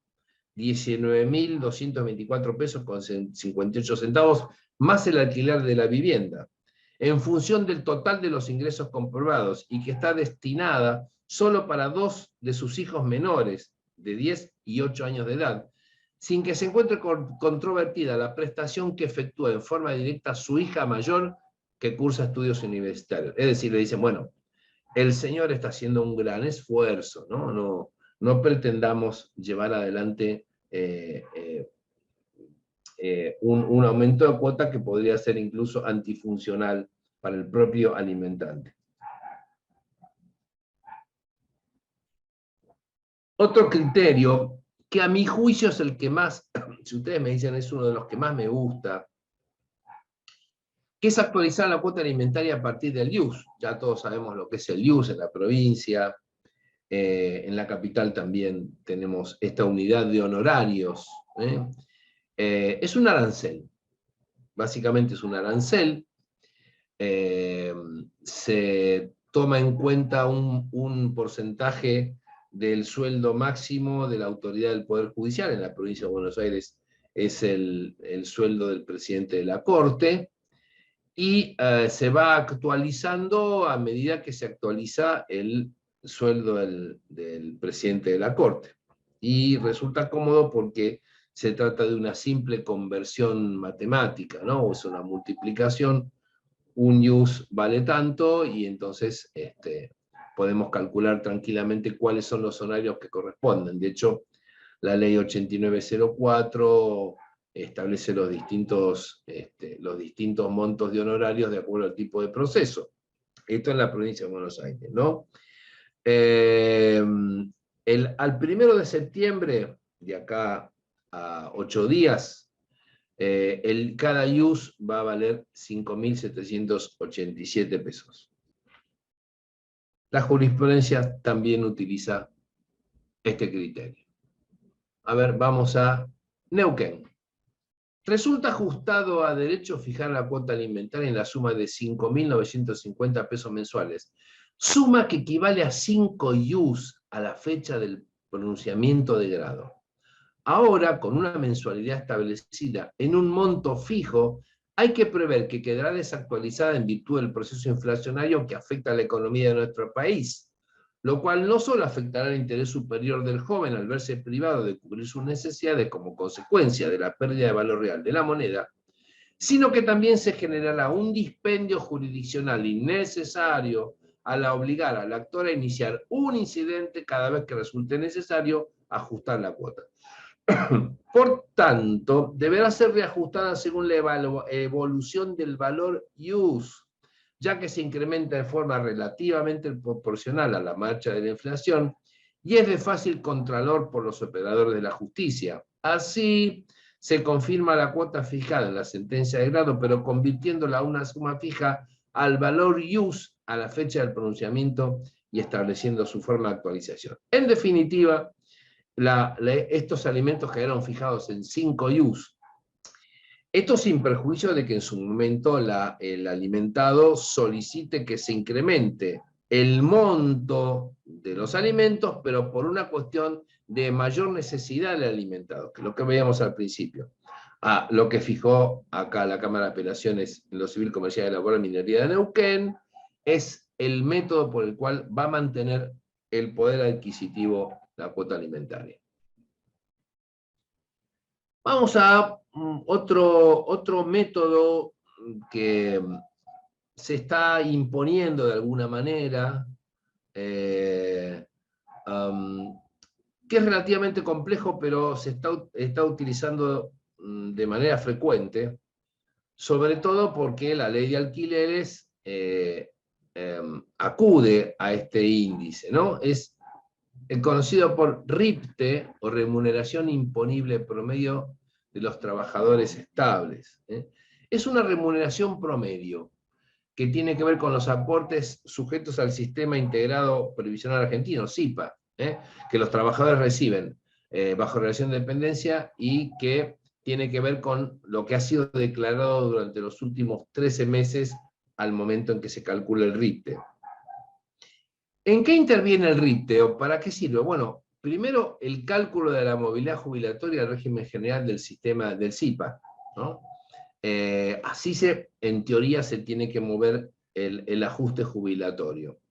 19.224 pesos con 58 centavos, más el alquiler de la vivienda, en función del total de los ingresos comprobados, y que está destinada solo para 2 de sus hijos menores, de 10 y 8 años de edad, sin que se encuentre controvertida la prestación que efectúa en forma directa su hija mayor que cursa estudios universitarios. Es decir, le dicen, bueno, el señor está haciendo un gran esfuerzo, ¿no? No pretendamos llevar adelante un aumento de cuota que podría ser incluso antifuncional para el propio alimentante. Otro criterio, que a mi juicio es el que más, si ustedes me dicen es uno de los que más me gusta, que es actualizar la cuota alimentaria a partir del IUS. Ya todos sabemos lo que es el IUS en la provincia. En la capital también tenemos esta unidad de honorarios. Es un arancel. Básicamente es un arancel. Se toma en cuenta un porcentaje del sueldo máximo de la autoridad del Poder Judicial. En la provincia de Buenos Aires es el sueldo del presidente de la Corte. Y se va actualizando a medida que se actualiza el sueldo del presidente de la Corte. Y resulta cómodo porque se trata de una simple conversión matemática, ¿no? Es una multiplicación, un ius vale tanto, y entonces podemos calcular tranquilamente cuáles son los honorarios que corresponden. De hecho, la ley 8904 establece los distintos montos de honorarios de acuerdo al tipo de proceso. Esto en la provincia de Buenos Aires, ¿no? Al 1 de septiembre, de acá a 8 días, cada IUS va a valer 5.787 pesos. La jurisprudencia también utiliza este criterio. A ver, vamos a Neuquén. Resulta ajustado a derecho fijar la cuota alimentaria en la suma de 5.950 pesos mensuales, suma que equivale a 5 IUS a la fecha del pronunciamiento de grado. Ahora, con una mensualidad establecida en un monto fijo, hay que prever que quedará desactualizada en virtud del proceso inflacionario que afecta a la economía de nuestro país, lo cual no solo afectará el interés superior del joven al verse privado de cubrir sus necesidades como consecuencia de la pérdida de valor real de la moneda, sino que también se generará un dispendio jurisdiccional innecesario al obligar al actor a iniciar un incidente cada vez que resulte necesario ajustar la cuota. Por tanto, deberá ser reajustada según la evolución del valor IUS, ya que se incrementa de forma relativamente proporcional a la marcha de la inflación y es de fácil contralor por los operadores de la justicia. Así, se confirma la cuota fijada en la sentencia de grado, pero convirtiéndola a una suma fija al valor IUS a la fecha del pronunciamiento y estableciendo su forma de actualización. En definitiva, estos alimentos quedaron fijados en 5 IUS. Esto sin perjuicio de que en su momento el alimentado solicite que se incremente el monto de los alimentos, pero por una cuestión de mayor necesidad del alimentado, que es lo que veíamos al principio. Lo que fijó acá la Cámara de Apelaciones en lo Civil, Comercial, Laboral y Minería de Neuquén es el método por el cual va a mantener el poder adquisitivo la cuota alimentaria. Vamos a otro método que se está imponiendo de alguna manera, que es relativamente complejo, pero se está utilizando de manera frecuente, sobre todo porque la ley de alquileres acude a este índice, ¿no? Es el conocido por RIPTE, o remuneración imponible promedio de los trabajadores estables. Es una remuneración promedio que tiene que ver con los aportes sujetos al Sistema Integrado Previsional Argentino, SIPA, que los trabajadores reciben bajo relación de dependencia y que tiene que ver con lo que ha sido declarado durante los últimos 13 meses al momento en que se calcula el RIPTE. ¿En qué interviene el RIPTE o para qué sirve? Bueno, primero el cálculo de la movilidad jubilatoria del régimen general del sistema del SIPA, ¿no? Así en teoría se tiene que mover el ajuste jubilatorio.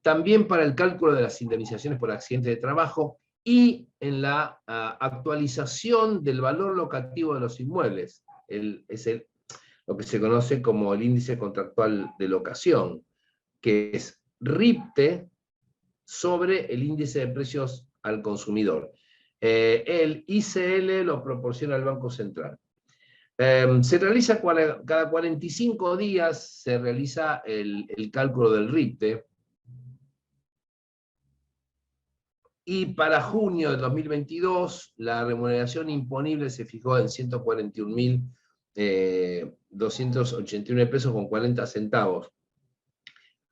También para el cálculo de las indemnizaciones por accidente de trabajo y en la actualización del valor locativo de los inmuebles. Lo que se conoce como el índice contractual de locación, que es RIPTE sobre el índice de precios al consumidor. El ICL lo proporciona el Banco Central. Se realiza cada 45 días, se realiza el cálculo del RIPTE, y para junio de 2022 la remuneración imponible se fijó en 141.281 pesos con 40 centavos.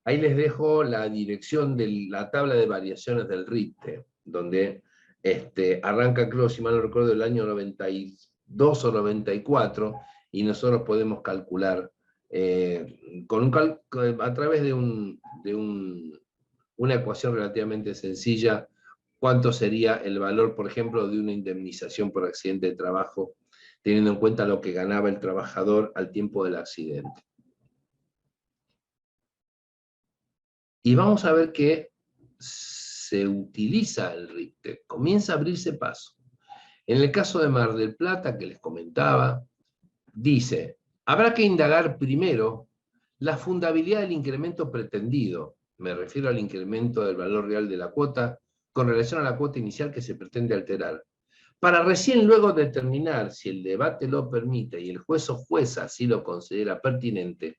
Ahí les dejo la dirección de la tabla de variaciones del RIPTE, donde arranca, creo, si mal no recuerdo, el año 92 o 94, y nosotros podemos calcular a través de una ecuación relativamente sencilla cuánto sería el valor, por ejemplo, de una indemnización por accidente de trabajo, teniendo en cuenta lo que ganaba el trabajador al tiempo del accidente. Y vamos a ver que se utiliza el RIPTE, comienza a abrirse paso. En el caso de Mar del Plata, que les comentaba, dice, habrá que indagar primero la fundabilidad del incremento pretendido, me refiero al incremento del valor real de la cuota, con relación a la cuota inicial que se pretende alterar, para recién luego determinar si el debate lo permite y el juez o jueza así lo considera pertinente,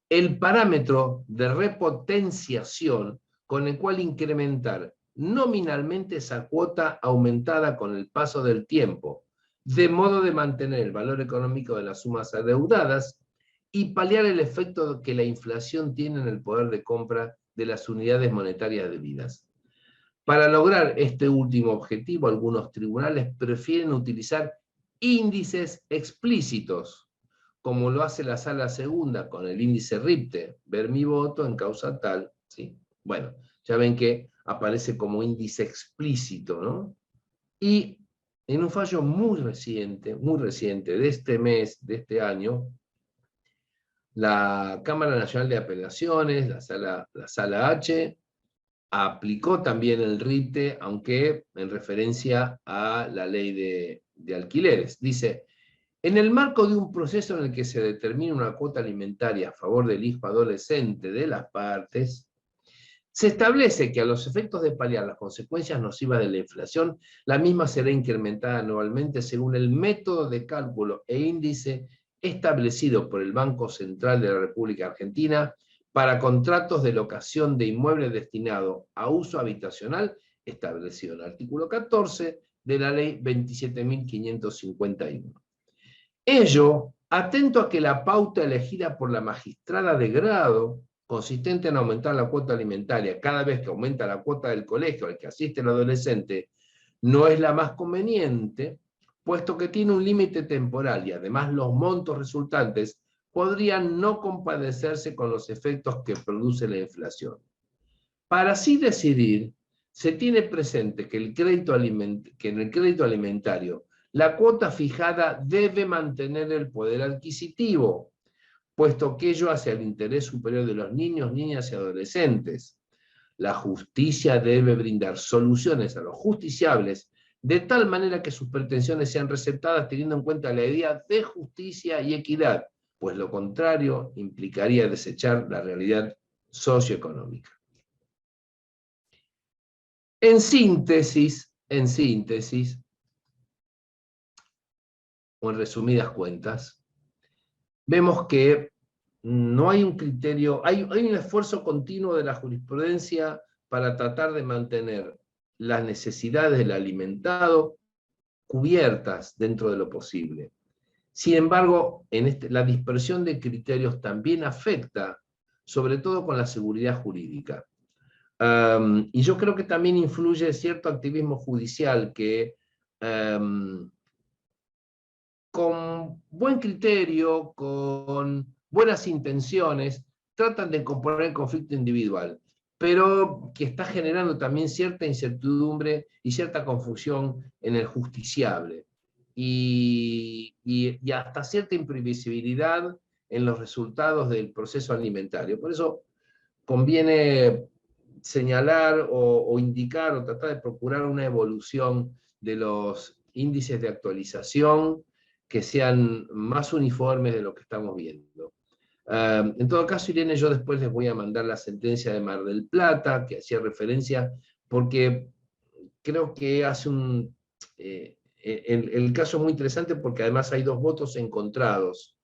el parámetro de repotenciación con el cual incrementar nominalmente esa cuota aumentada con el paso del tiempo, de modo de mantener el valor económico de las sumas adeudadas y paliar el efecto que la inflación tiene en el poder de compra de las unidades monetarias debidas. Para lograr este último objetivo, algunos tribunales prefieren utilizar índices explícitos, como lo hace la Sala Segunda con el índice RIPTE, ver mi voto en causa tal, ¿sí? Bueno, ya ven que aparece como índice explícito, ¿no? Y en un fallo muy reciente de este mes, de este año, la Cámara Nacional de Apelaciones, la Sala H, aplicó también el RIPTE, aunque en referencia a la ley de alquileres. Dice, en el marco de un proceso en el que se determina una cuota alimentaria a favor del hijo adolescente de las partes, se establece que a los efectos de paliar las consecuencias nocivas de la inflación, la misma será incrementada anualmente según el método de cálculo e índice establecido por el Banco Central de la República Argentina para contratos de locación de inmuebles destinados a uso habitacional, establecido en el artículo 14 de la Ley 27.551. Ello, atento a que la pauta elegida por la magistrada de grado, consistente en aumentar la cuota alimentaria cada vez que aumenta la cuota del colegio al que asiste el adolescente, no es la más conveniente, puesto que tiene un límite temporal y además los montos resultantes podrían no compadecerse con los efectos que produce la inflación. Para así decidir, se tiene presente que en el crédito alimentario la cuota fijada debe mantener el poder adquisitivo, puesto que ello hace al interés superior de los niños, niñas y adolescentes. La justicia debe brindar soluciones a los justiciables de tal manera que sus pretensiones sean receptadas teniendo en cuenta la idea de justicia y equidad, pues lo contrario implicaría desechar la realidad socioeconómica. En síntesis, o en resumidas cuentas, vemos que no hay un criterio, hay un esfuerzo continuo de la jurisprudencia para tratar de mantener las necesidades del alimentado cubiertas dentro de lo posible. Sin embargo, la dispersión de criterios también afecta, sobre todo con la seguridad jurídica. Y yo creo que también influye cierto activismo judicial que buen criterio, con buenas intenciones, tratan de componer el conflicto individual, pero que está generando también cierta incertidumbre y cierta confusión en el justiciable, y hasta cierta imprevisibilidad en los resultados del proceso alimentario. Por eso conviene señalar o indicar o tratar de procurar una evolución de los índices de actualización que sean más uniformes de lo que estamos viendo. En todo caso, Irene, yo después les voy a mandar la sentencia de Mar del Plata, que hacía referencia, porque creo que hace el caso es muy interesante porque además hay dos votos encontrados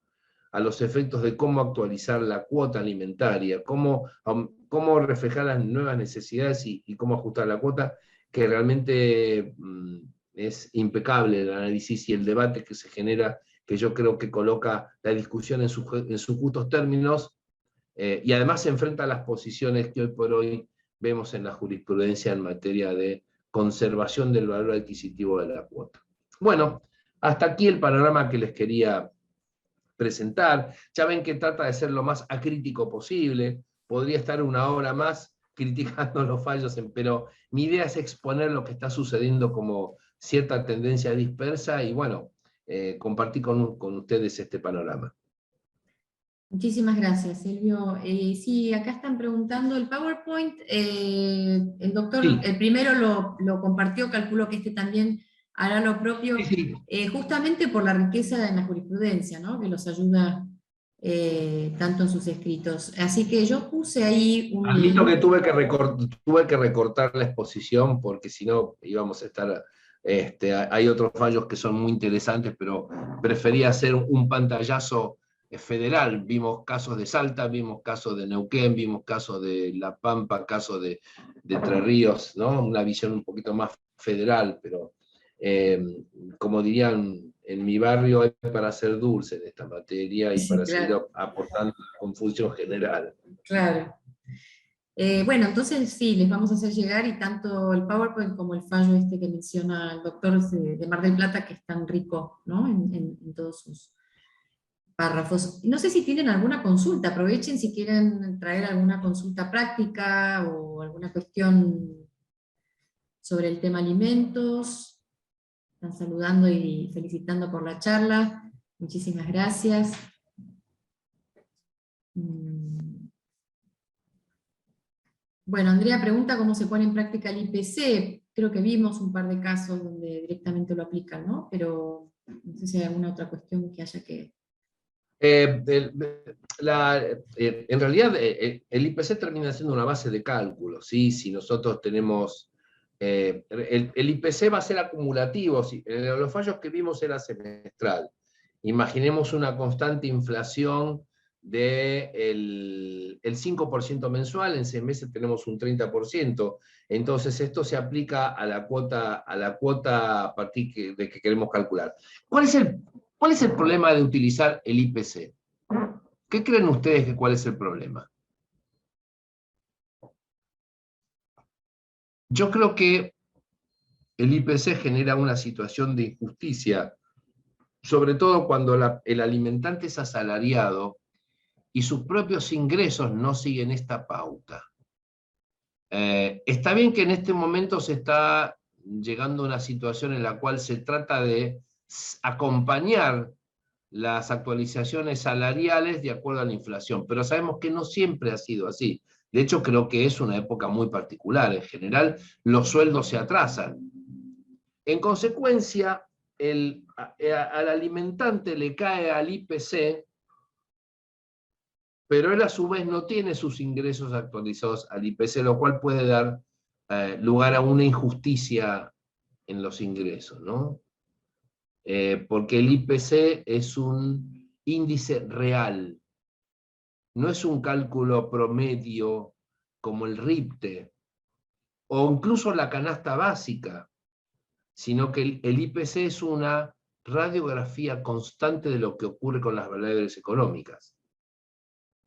a los efectos de cómo actualizar la cuota alimentaria, cómo reflejar las nuevas necesidades y cómo ajustar la cuota, que realmente es impecable el análisis y el debate que se genera, que yo creo que coloca la discusión en sus justos términos, y además se enfrenta a las posiciones que hoy por hoy vemos en la jurisprudencia en materia de conservación del valor adquisitivo de la cuota. Bueno, hasta aquí el panorama que les quería presentar. Ya ven que trata de ser lo más acrítico posible. Podría estar una hora más criticando los fallos, pero mi idea es exponer lo que está sucediendo como cierta tendencia dispersa y bueno, compartir con ustedes este panorama. Muchísimas gracias, Silvio. Sí, acá están preguntando el PowerPoint. El doctor, Sí. el primero lo compartió, calculo que este también hará lo propio, Sí. justamente por la riqueza en la jurisprudencia, ¿no? Que los ayuda tanto en sus escritos. Así que yo puse ahí un Admito que link. tuve que recortar la exposición porque si no íbamos a estar... hay otros fallos que son muy interesantes, pero prefería hacer un pantallazo federal. Vimos casos de Salta, vimos casos de Neuquén, vimos casos de La Pampa, casos de Entre Ríos, ¿no? Una visión un poquito más federal, pero como dirían en mi barrio, es para ser dulce en esta materia y Sí, para seguir claro, aportando la confusión general. claro. Bueno, entonces sí, les vamos a hacer llegar, y tanto el PowerPoint como el fallo este que menciona el doctor de Mar del Plata, que es tan rico, ¿no? En todos sus párrafos. No sé si tienen alguna consulta, aprovechen si quieren traer alguna consulta práctica o alguna cuestión sobre el tema alimentos. Están saludando y felicitando por la charla. Muchísimas gracias. Bueno, Andrea pregunta cómo se pone en práctica el IPC. Creo que vimos un par de casos donde directamente lo aplican, ¿no? Pero no sé si hay alguna otra cuestión que haya que... En realidad, el IPC termina siendo una base de cálculo, ¿sí? Si nosotros tenemos... el IPC va a ser acumulativo, ¿sí? Los fallos que vimos era semestral. Imaginemos una constante inflación del 5% mensual, en 6 meses tenemos un 30%, entonces esto se aplica a la cuota a partir de que queremos calcular. ¿Cuál es el problema de utilizar el IPC? ¿Qué creen ustedes que cuál es el problema? Yo creo que el IPC genera una situación de injusticia, sobre todo cuando el alimentante es asalariado y sus propios ingresos no siguen esta pauta. Está bien que en este momento se está llegando a una situación en la cual se trata de acompañar las actualizaciones salariales de acuerdo a la inflación, pero sabemos que no siempre ha sido así. De hecho, creo que es una época muy particular. En general, los sueldos se atrasan. En consecuencia, al alimentante le cae al IPC, pero él a su vez no tiene sus ingresos actualizados al IPC, lo cual puede dar lugar a una injusticia en los ingresos, ¿no? Porque el IPC es un índice real, no es un cálculo promedio como el RIPTE, o incluso la canasta básica, sino que el IPC es una radiografía constante de lo que ocurre con las variables económicas.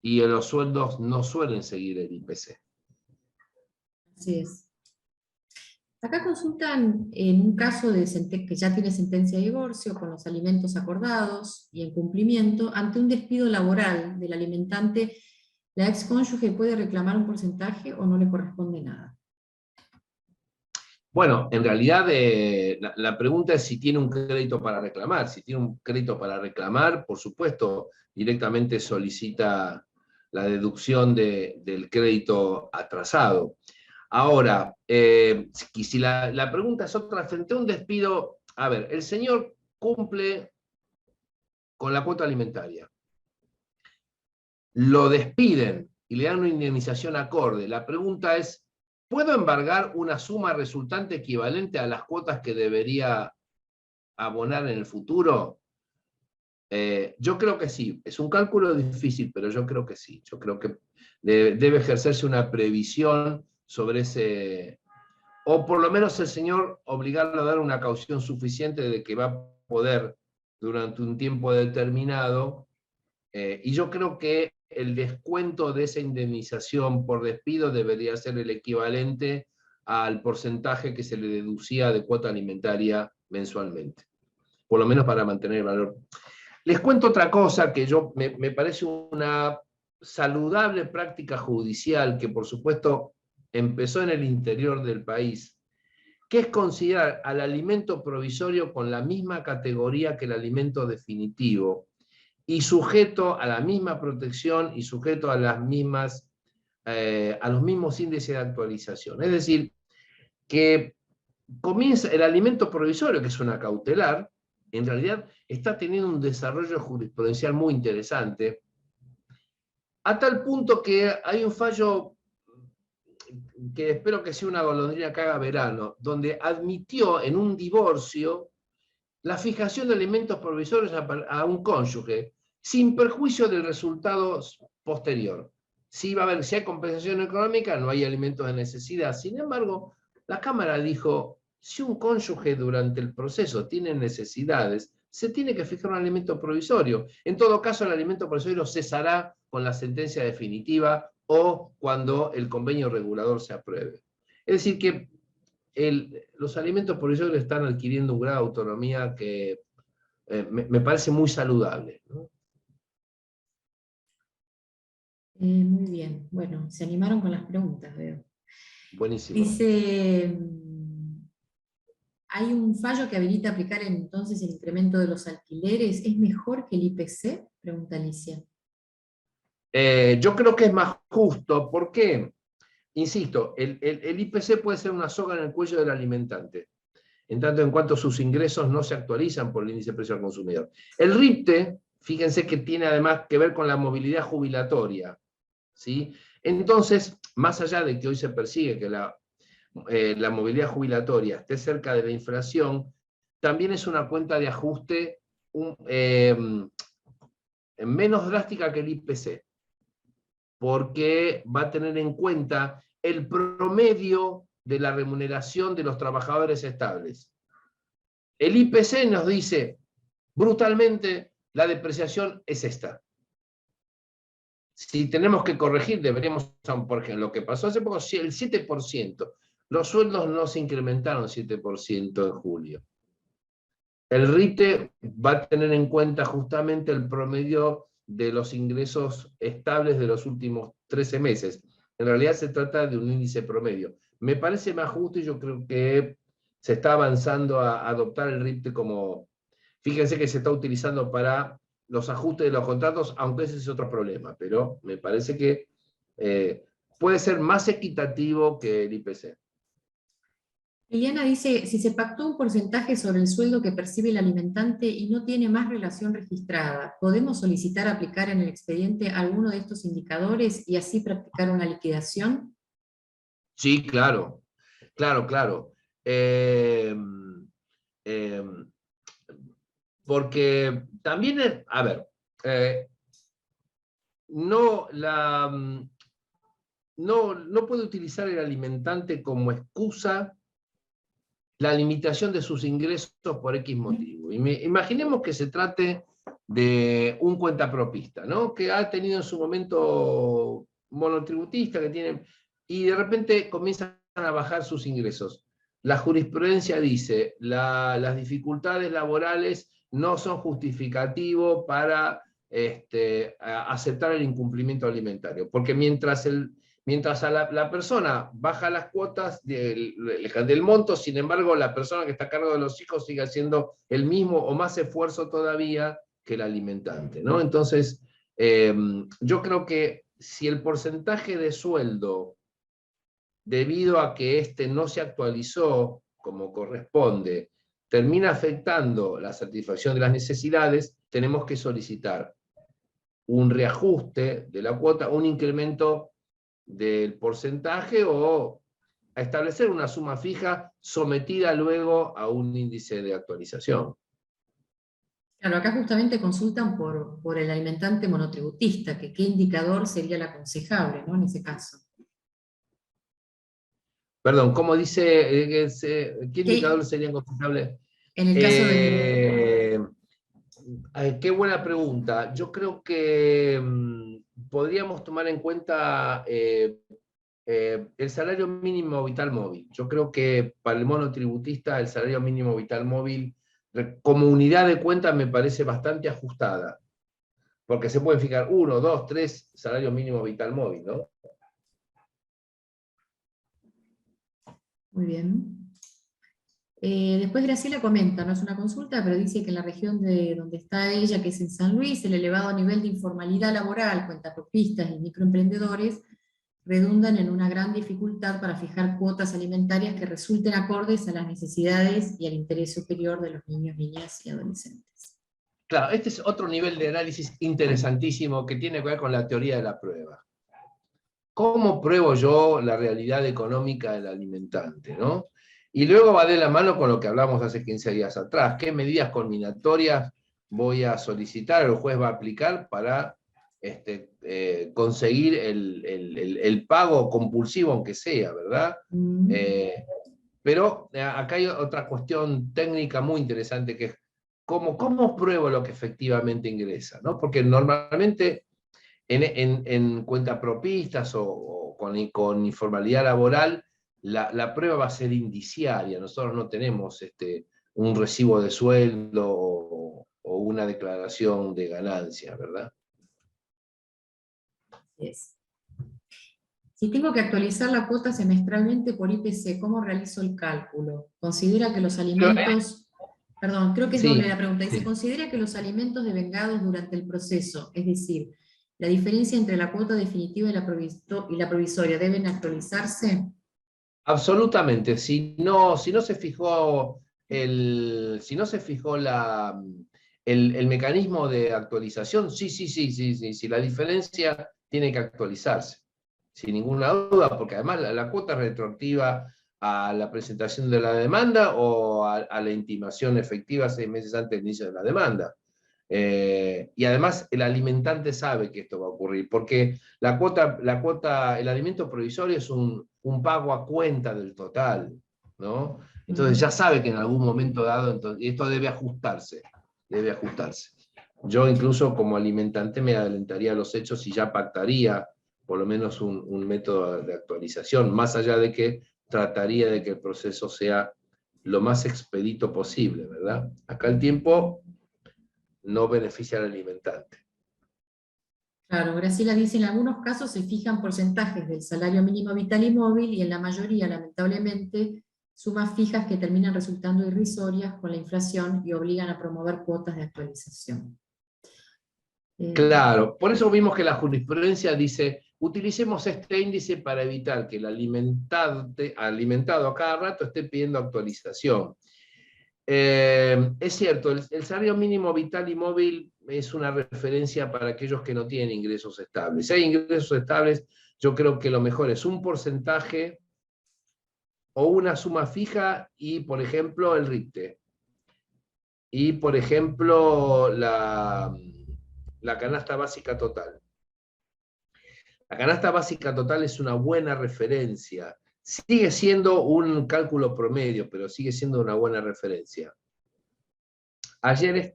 Y los sueldos no suelen seguir el IPC. Así es. Acá consultan en un caso que ya tiene sentencia de divorcio, con los alimentos acordados y en cumplimiento, ante un despido laboral del alimentante, ¿la excónyuge puede reclamar un porcentaje o no le corresponde nada? Bueno, en realidad la pregunta es si tiene un crédito para reclamar. Si tiene un crédito para reclamar, por supuesto, directamente solicita la deducción del crédito atrasado. Ahora, si la pregunta es otra, frente a un despido, a ver, el señor cumple con la cuota alimentaria, lo despiden y le dan una indemnización acorde. La pregunta es, ¿puedo embargar una suma resultante equivalente a las cuotas que debería abonar en el futuro? Yo creo que sí. Es un cálculo difícil, pero yo creo que sí. Yo creo que debe ejercerse una previsión sobre ese, o por lo menos el señor obligarlo a dar una caución suficiente de que va a poder durante un tiempo determinado, y yo creo que el descuento de esa indemnización por despido debería ser el equivalente al porcentaje que se le deducía de cuota alimentaria mensualmente, por lo menos para mantener el valor. Les cuento otra cosa que me parece una saludable práctica judicial que por supuesto empezó en el interior del país, que es considerar al alimento provisorio con la misma categoría que el alimento definitivo y sujeto a la misma protección y sujeto a los mismos índices de actualización. Es decir, que comienza el alimento provisorio, que es una cautelar, en realidad está teniendo un desarrollo jurisprudencial muy interesante, a tal punto que hay un fallo que espero que sea una golondrina que haga verano, donde admitió en un divorcio la fijación de alimentos provisorios a un cónyuge, sin perjuicio del resultado posterior. Si hay compensación económica, no hay alimentos de necesidad. Sin embargo, la Cámara dijo, si un cónyuge durante el proceso tiene necesidades, se tiene que fijar un alimento provisorio. En todo caso, el alimento provisorio cesará con la sentencia definitiva o cuando el convenio regulador se apruebe. Es decir, que los alimentos provisorios están adquiriendo un grado de autonomía que me parece muy saludable, ¿no? Muy bien, bueno, se animaron con las preguntas, veo. Buenísimo. Dice, ¿hay un fallo que habilita aplicar entonces el incremento de los alquileres? ¿Es mejor que el IPC? Pregunta Alicia. Yo creo que es más justo. ¿Por qué? Insisto, el IPC puede ser una soga en el cuello del alimentante, en tanto en cuanto sus ingresos no se actualizan por el índice de precio al consumidor. El RIPTE, fíjense que tiene además que ver con la movilidad jubilatoria, ¿sí? Entonces, más allá de que hoy se persigue que la movilidad jubilatoria esté cerca de la inflación, también es una cuenta de ajuste menos drástica que el IPC, porque va a tener en cuenta el promedio de la remuneración de los trabajadores estables. El IPC nos dice, brutalmente, la depreciación es esta. Si tenemos que corregir, deberíamos, por ejemplo, lo que pasó hace poco, el 7%. Los sueldos no se incrementaron 7% en julio. El RITE va a tener en cuenta justamente el promedio de los ingresos estables de los últimos 13 meses. En realidad se trata de un índice promedio. Me parece más justo y yo creo que se está avanzando a adoptar el RITE como... Fíjense que se está utilizando para los ajustes de los contratos, aunque ese es otro problema, pero me parece que puede ser más equitativo que el IPC. Liliana dice, si se pactó un porcentaje sobre el sueldo que percibe el alimentante y no tiene más relación registrada, ¿podemos solicitar aplicar en el expediente alguno de estos indicadores y así practicar una liquidación? Sí, claro, claro. Porque también, a ver, no puede utilizar el alimentante como excusa la limitación de sus ingresos por X motivo. Imaginemos que se trate de un cuentapropista, ¿no? Que ha tenido en su momento monotributista, y de repente comienzan a bajar sus ingresos. la jurisprudencia dice, las dificultades laborales no son justificativo para aceptar el incumplimiento alimentario, porque mientras la persona baja las cuotas del monto, sin embargo, la persona que está a cargo de los hijos sigue haciendo el mismo o más esfuerzo todavía que el alimentante, ¿no? Entonces, yo creo que si el porcentaje de sueldo, debido a que no se actualizó como corresponde, termina afectando la satisfacción de las necesidades, tenemos que solicitar un reajuste de la cuota, un incremento del porcentaje o a establecer una suma fija sometida luego a un índice de actualización. Claro, acá justamente consultan por el alimentante monotributista, que qué indicador sería el aconsejable, ¿no? En ese caso. Perdón, ¿cómo dice? ¿Qué indicador ¿Qué, sería aconsejable? en el caso del... Qué buena pregunta. Yo creo que podríamos tomar en cuenta el salario mínimo vital móvil. Yo creo que para el monotributista el salario mínimo vital móvil como unidad de cuenta me parece bastante ajustada, porque se pueden fijar 1, 2, 3 salarios mínimos vital móvil, ¿no? Muy bien. Después Graciela comenta, no es una consulta, pero dice que en la región de donde está ella, que es en San Luis, el elevado nivel de informalidad laboral, cuentapropistas y microemprendedores, redundan en una gran dificultad para fijar cuotas alimentarias que resulten acordes a las necesidades y al interés superior de los niños, niñas y adolescentes. Claro, este es otro nivel de análisis interesantísimo que tiene que ver con la teoría de la prueba. ¿Cómo pruebo yo la realidad económica del alimentante, ¿no? Y luego va de la mano con lo que hablamos hace 15 días atrás. ¿Qué medidas combinatorias voy a solicitar, el juez va a aplicar para conseguir el pago compulsivo, aunque sea, ¿verdad? Pero acá hay otra cuestión técnica muy interesante, que es cómo pruebo lo que efectivamente ingresa, ¿no? Porque normalmente en cuentapropistas o con informalidad laboral, la prueba va a ser indiciaria. Nosotros no tenemos un recibo de sueldo o una declaración de ganancias, ¿verdad? Yes. Si tengo que actualizar la cuota semestralmente por IPC, ¿cómo realizo el cálculo? ¿Considera que los alimentos... Perdón, creo que es doble Sí, la pregunta. Dice, sí. ¿considera que los alimentos devengados durante el proceso, es decir, la diferencia entre la cuota definitiva y la provisoria, deben actualizarse? Absolutamente. Si no se fijó el mecanismo de actualización, sí, la diferencia tiene que actualizarse, sin ninguna duda, porque además la cuota es retroactiva a la presentación de la demanda o a la intimación efectiva 6 meses antes del inicio de la demanda. Y además el alimentante sabe que esto va a ocurrir, porque el alimento provisorio es un pago a cuenta del total, ¿no? Entonces ya sabe que en algún momento dado, esto debe ajustarse, debe ajustarse. Yo incluso como alimentante me adelantaría a los hechos y ya pactaría por lo menos un método de actualización, más allá de que trataría de que el proceso sea lo más expedito posible, ¿verdad? Acá el tiempo no beneficia al alimentante. Claro, Graciela dice, en algunos casos se fijan porcentajes del salario mínimo vital y móvil y en la mayoría, lamentablemente, sumas fijas que terminan resultando irrisorias con la inflación y obligan a promover cuotas de actualización. Claro, por eso vimos que la jurisprudencia dice, utilicemos este índice para evitar que el alimentado a cada rato esté pidiendo actualización. Es cierto, el salario mínimo vital y móvil es una referencia para aquellos que no tienen ingresos estables. Si hay ingresos estables, yo creo que lo mejor es un porcentaje o una suma fija y, por ejemplo, el RIPTE. Y, por ejemplo, la canasta básica total. La canasta básica total es una buena referencia. Sigue siendo un cálculo promedio, pero sigue siendo una buena referencia. Ayer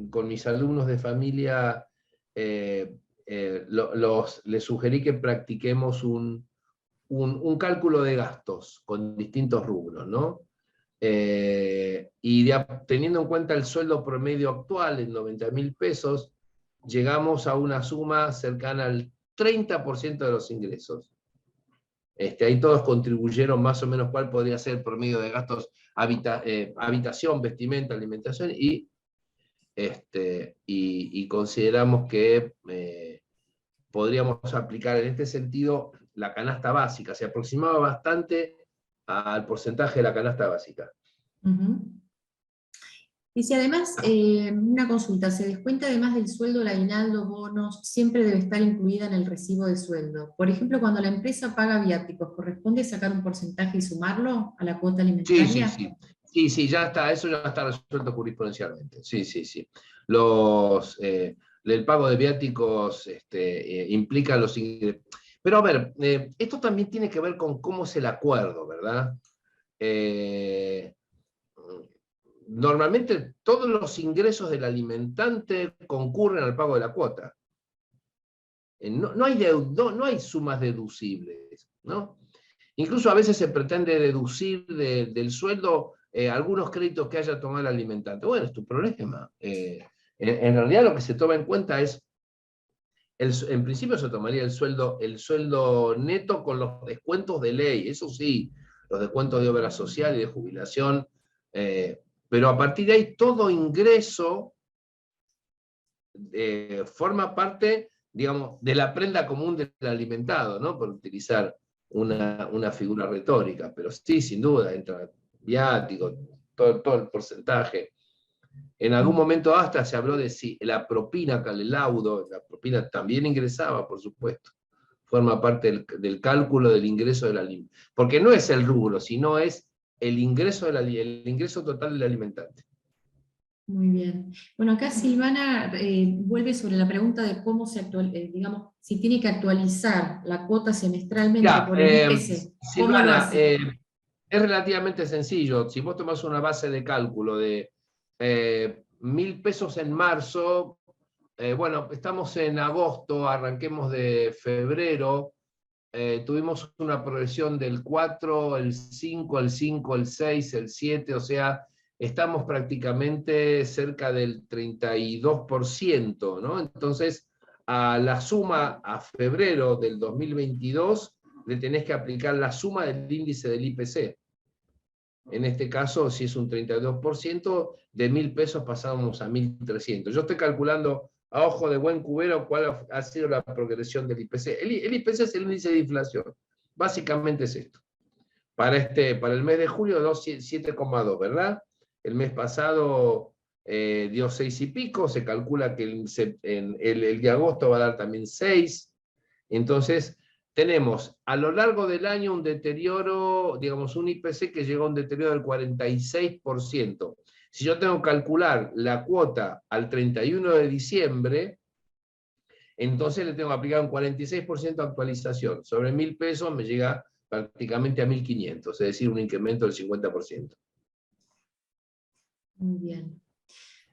con mis alumnos de familia les sugerí que practiquemos un cálculo de gastos con distintos rubros, ¿no? Teniendo en cuenta el sueldo promedio actual en 90.000 pesos, llegamos a una suma cercana al 30% de los ingresos. Ahí todos contribuyeron más o menos cuál podría ser el promedio de gastos, habitación, vestimenta, alimentación, y consideramos que podríamos aplicar en este sentido la canasta básica, se aproximaba bastante al porcentaje de la canasta básica. Dice, además, una consulta, ¿se descuenta además del sueldo el aguinaldo, bonos, siempre debe estar incluida en el recibo de sueldo? Por ejemplo, cuando la empresa paga viáticos, ¿corresponde sacar un porcentaje y sumarlo a la cuota alimentaria? Sí, ya está, eso ya está resuelto jurisprudencialmente. Sí. El pago de viáticos implica los ingresos. Pero a ver, esto también tiene que ver con cómo es el acuerdo, ¿verdad? Normalmente todos los ingresos del alimentante concurren al pago de la cuota. No hay sumas deducibles, ¿no? Incluso a veces se pretende deducir del sueldo algunos créditos que haya tomado el alimentante. Bueno, es tu problema. En realidad lo que se toma en cuenta es, en principio se tomaría el sueldo neto con los descuentos de ley, eso sí, los descuentos de obra social y de jubilación, pero a partir de ahí todo ingreso forma parte, digamos, de la prenda común del alimentado, ¿no? Por utilizar una figura retórica, pero sí, sin duda, entra viático, todo el porcentaje. En algún momento hasta se habló de si la propina, el laudo, la propina también ingresaba, por supuesto. Forma parte del cálculo del ingreso del alimento. Porque no es el rubro, sino es el ingreso total del alimentante. Muy bien. Bueno, acá Silvana vuelve sobre la pregunta de cómo digamos, si tiene que actualizar la cuota semestralmente por el IPC. ¿Cómo lo Silvana, hace? es relativamente sencillo. Si vos tomás una base de cálculo de 1.000 pesos en marzo, bueno, estamos en agosto, arranquemos de febrero, tuvimos una progresión del 4, el 5, el 5, el 6, el 7, o sea, estamos prácticamente cerca del 32%, ¿no? Entonces, a la suma a febrero del 2022, le tenés que aplicar la suma del índice del IPC. En este caso, si es un 32%, de 1.000 pesos pasábamos a 1.300. Yo estoy calculando a ojo de buen cubero cuál ha sido la progresión del IPC. El IPC es el índice de inflación. Básicamente es esto. Para el mes de julio, 7,2, ¿verdad? El mes pasado dio 6 y pico, se calcula que el de agosto va a dar también 6. Entonces, tenemos a lo largo del año un deterioro, digamos, un IPC que llegó a un deterioro del 46%. Si yo tengo que calcular la cuota al 31 de diciembre, entonces le tengo que aplicar un 46% de actualización. Sobre 1.000 pesos me llega prácticamente a 1.500, es decir, un incremento del 50%. Muy bien.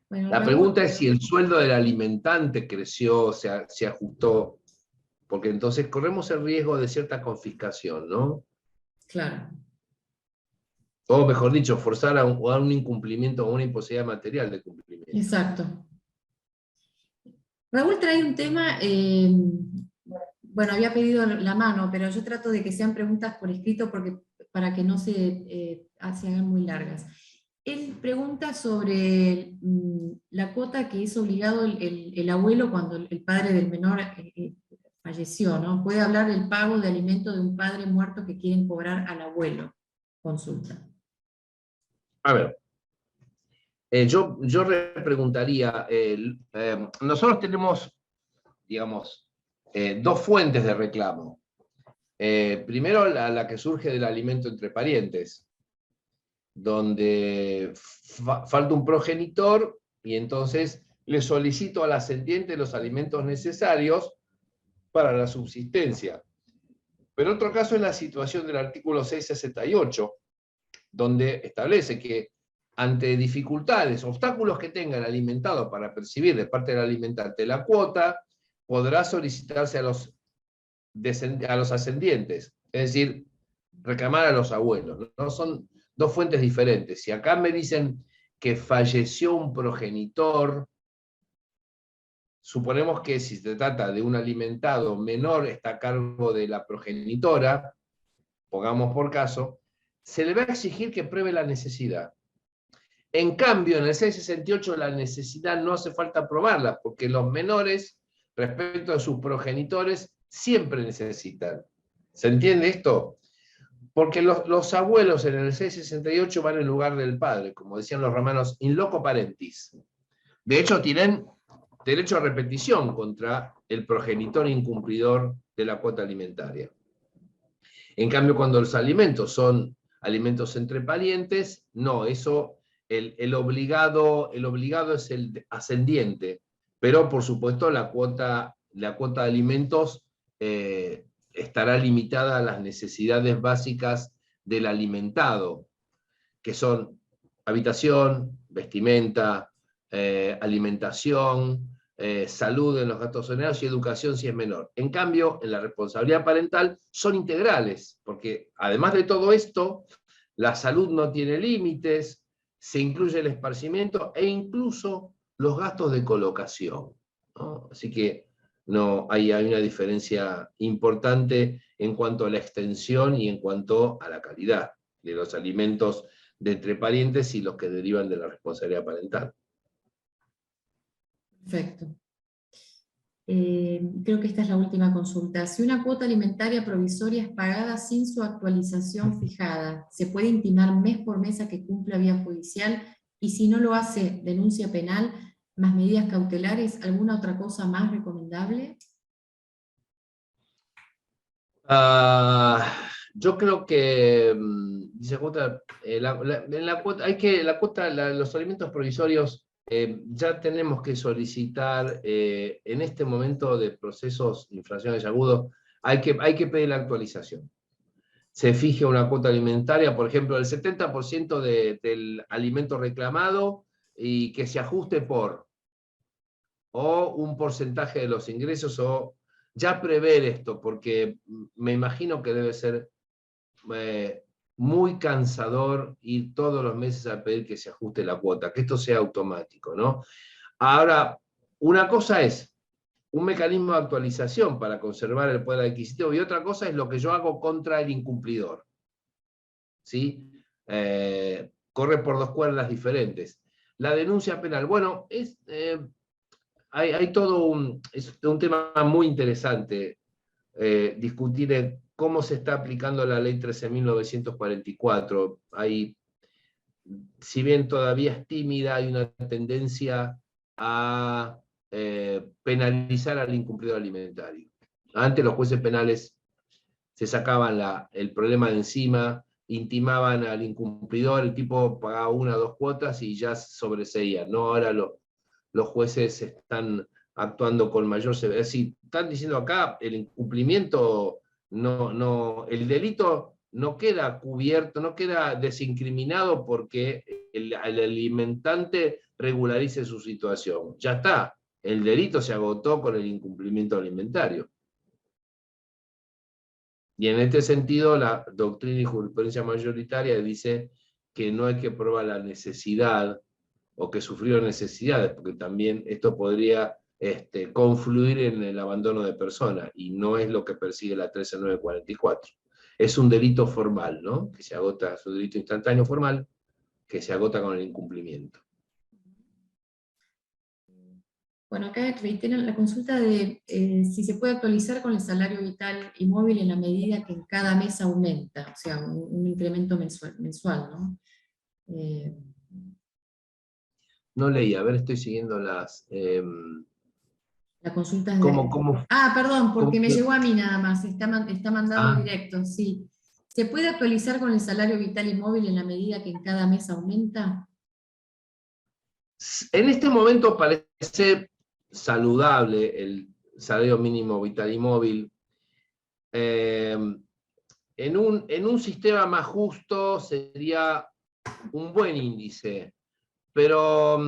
Bueno, la pregunta es si el sueldo del alimentante creció, se ajustó, porque entonces corremos el riesgo de cierta confiscación, ¿no? Claro. O mejor dicho, forzar a un incumplimiento o una imposibilidad material de cumplimiento. Exacto. Raúl trae un tema, bueno, había pedido la mano, pero yo trato de que sean preguntas por escrito para que no se hagan muy largas. Él pregunta sobre la cuota que es obligado el abuelo cuando el padre del menor falleció, ¿no? Puede hablar del pago de alimento de un padre muerto que quieren cobrar al abuelo. Consulta. A ver, yo preguntaría, nosotros tenemos, digamos, dos fuentes de reclamo. Primero, la que surge del alimento entre parientes, donde falta un progenitor y entonces le solicito al ascendiente los alimentos necesarios para la subsistencia. Pero otro caso es la situación del artículo 668, donde establece que ante dificultades, obstáculos que tenga el alimentado para percibir de parte del alimentante la cuota, podrá solicitarse a los ascendientes Es decir, reclamar a los abuelos, ¿no? Son dos fuentes diferentes. Si acá me dicen que falleció un progenitor, suponemos que si se trata de un alimentado menor está a cargo de la progenitora, pongamos por caso, se le va a exigir que pruebe la necesidad. En cambio, en el 668 la necesidad no hace falta probarla, porque los menores, respecto a sus progenitores, siempre necesitan. ¿Se entiende esto? Porque los abuelos en el 668 van en lugar del padre, como decían los romanos, in loco parentis. De hecho, tienen derecho a repetición contra el progenitor incumplidor de la cuota alimentaria. En cambio, cuando los alimentos son alimentos entre parientes, no, eso, el obligado es el ascendiente, pero por supuesto la cuota de alimentos estará limitada a las necesidades básicas del alimentado, que son habitación, vestimenta, alimentación, salud en los gastos horarios y educación si es menor. En cambio, en la responsabilidad parental son integrales, porque además de todo esto, la salud no tiene límites, se incluye el esparcimiento e incluso los gastos de colocación, ¿no? Así que no, hay una diferencia importante en cuanto a la extensión y en cuanto a la calidad de los alimentos de entre parientes y los que derivan de la responsabilidad parental. Perfecto. Creo que esta es la última consulta. Si una cuota alimentaria provisoria es pagada sin su actualización fijada, ¿se puede intimar mes por mes a que cumpla vía judicial? Y si no lo hace, denuncia penal, más medidas cautelares, ¿alguna otra cosa más recomendable? Yo creo que, dice cuota, los alimentos provisorios ya tenemos que solicitar en este momento de procesos de infracciones agudos, hay que pedir la actualización. Se fije una cuota alimentaria, por ejemplo, el 70% del alimento reclamado y que se ajuste o un porcentaje de los ingresos, o ya prever esto, porque me imagino que debe ser muy cansador ir todos los meses a pedir que se ajuste la cuota, que esto sea automático, ¿no? Ahora, una cosa es un mecanismo de actualización para conservar el poder adquisitivo y otra cosa es lo que yo hago contra el incumplidor, ¿sí? Corre por dos cuerdas diferentes. La denuncia penal, bueno, hay es un tema muy interesante discutir cómo se está aplicando la ley 13.944. Si bien todavía es tímida, hay una tendencia a penalizar al incumplidor alimentario. Antes los jueces penales se sacaban el problema de encima, intimaban al incumplidor, el tipo pagaba 1 o 2 cuotas y ya sobreseía. No, ahora los jueces están actuando con mayor severidad. Es decir, están diciendo acá el incumplimiento, el delito no queda cubierto, no queda desincriminado porque el alimentante regularice su situación. Ya está, el delito se agotó con el incumplimiento alimentario. Y en este sentido, la doctrina y jurisprudencia mayoritaria dice que no hay que probar la necesidad o que sufrió necesidades, porque también esto podría confluir en el abandono de personas, y no es lo que persigue la 13944. Es un delito formal, ¿no? Que se agota, es un delito instantáneo formal, que se agota con el incumplimiento. Bueno, acá reiteran la consulta de si se puede actualizar con el salario vital y móvil en la medida que en cada mes aumenta, o sea, un incremento mensual, ¿no? No leí, a ver, estoy siguiendo las... La consulta es ¿Cómo, de... Perdón, porque me cómo, llegó a mí nada más, está mandado ah, directo, sí. ¿Se puede actualizar con el salario vital y móvil en la medida que en cada mes aumenta? En este momento parece saludable el salario mínimo vital y móvil. En un sistema más justo sería un buen índice, pero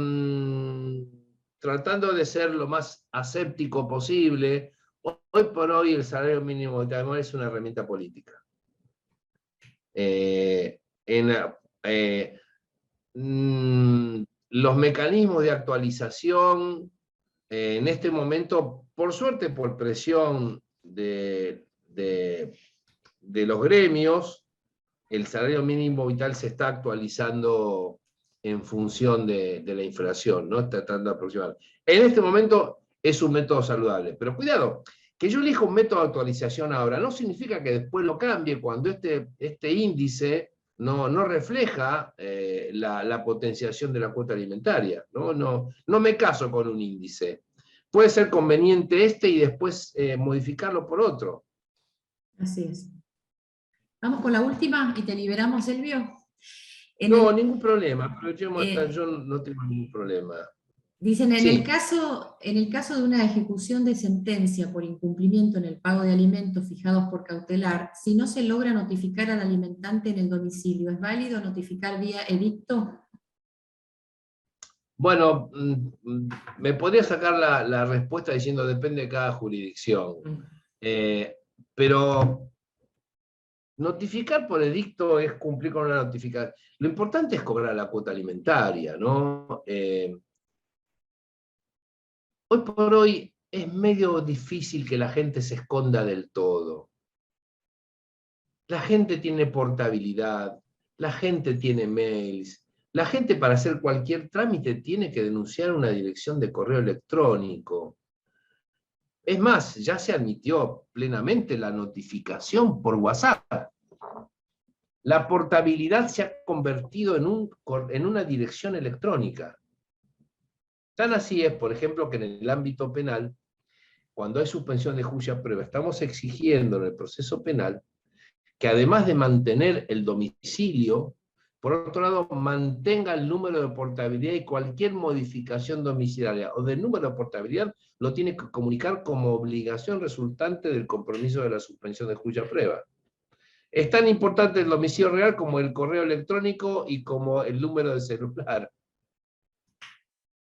tratando de ser lo más aséptico posible, hoy por hoy el salario mínimo vital y móvil es una herramienta política. en los mecanismos de actualización, en este momento, por suerte, por presión de los gremios, el salario mínimo vital se está actualizando en función de la inflación, ¿no? Está tratando de aproximar. En este momento es un método saludable, pero cuidado, que yo elija un método de actualización ahora no significa que después lo cambie cuando este índice no refleja la potenciación de la cuota alimentaria. No me caso con un índice. Puede ser conveniente y después modificarlo por otro. Así es. Vamos con la última y te liberamos, Silvio. No, ningún problema. Aprovechemos yo no tengo ningún problema. Dicen, en Sí. el caso de una ejecución de sentencia por incumplimiento en el pago de alimentos fijados por cautelar, si no se logra notificar al alimentante en el domicilio, ¿es válido notificar vía edicto? Bueno, me podría sacar la respuesta diciendo depende de cada jurisdicción. Pero notificar por edicto es cumplir con una notificación. Lo importante es cobrar la cuota alimentaria, ¿no? Hoy por hoy es medio difícil que la gente se esconda del todo. La gente tiene portabilidad, la gente tiene mails, la gente para hacer cualquier trámite tiene que denunciar una dirección de correo electrónico. Es más, ya se admitió plenamente la notificación por WhatsApp. La portabilidad se ha convertido en una dirección electrónica. Tan así es, por ejemplo, que en el ámbito penal, cuando hay suspensión de juicio prueba, estamos exigiendo en el proceso penal que además de mantener el domicilio, por otro lado, mantenga el número de portabilidad y cualquier modificación domiciliaria o del número de portabilidad lo tiene que comunicar como obligación resultante del compromiso de la suspensión de juicio a prueba. Es tan importante el domicilio real como el correo electrónico y como el número de celular,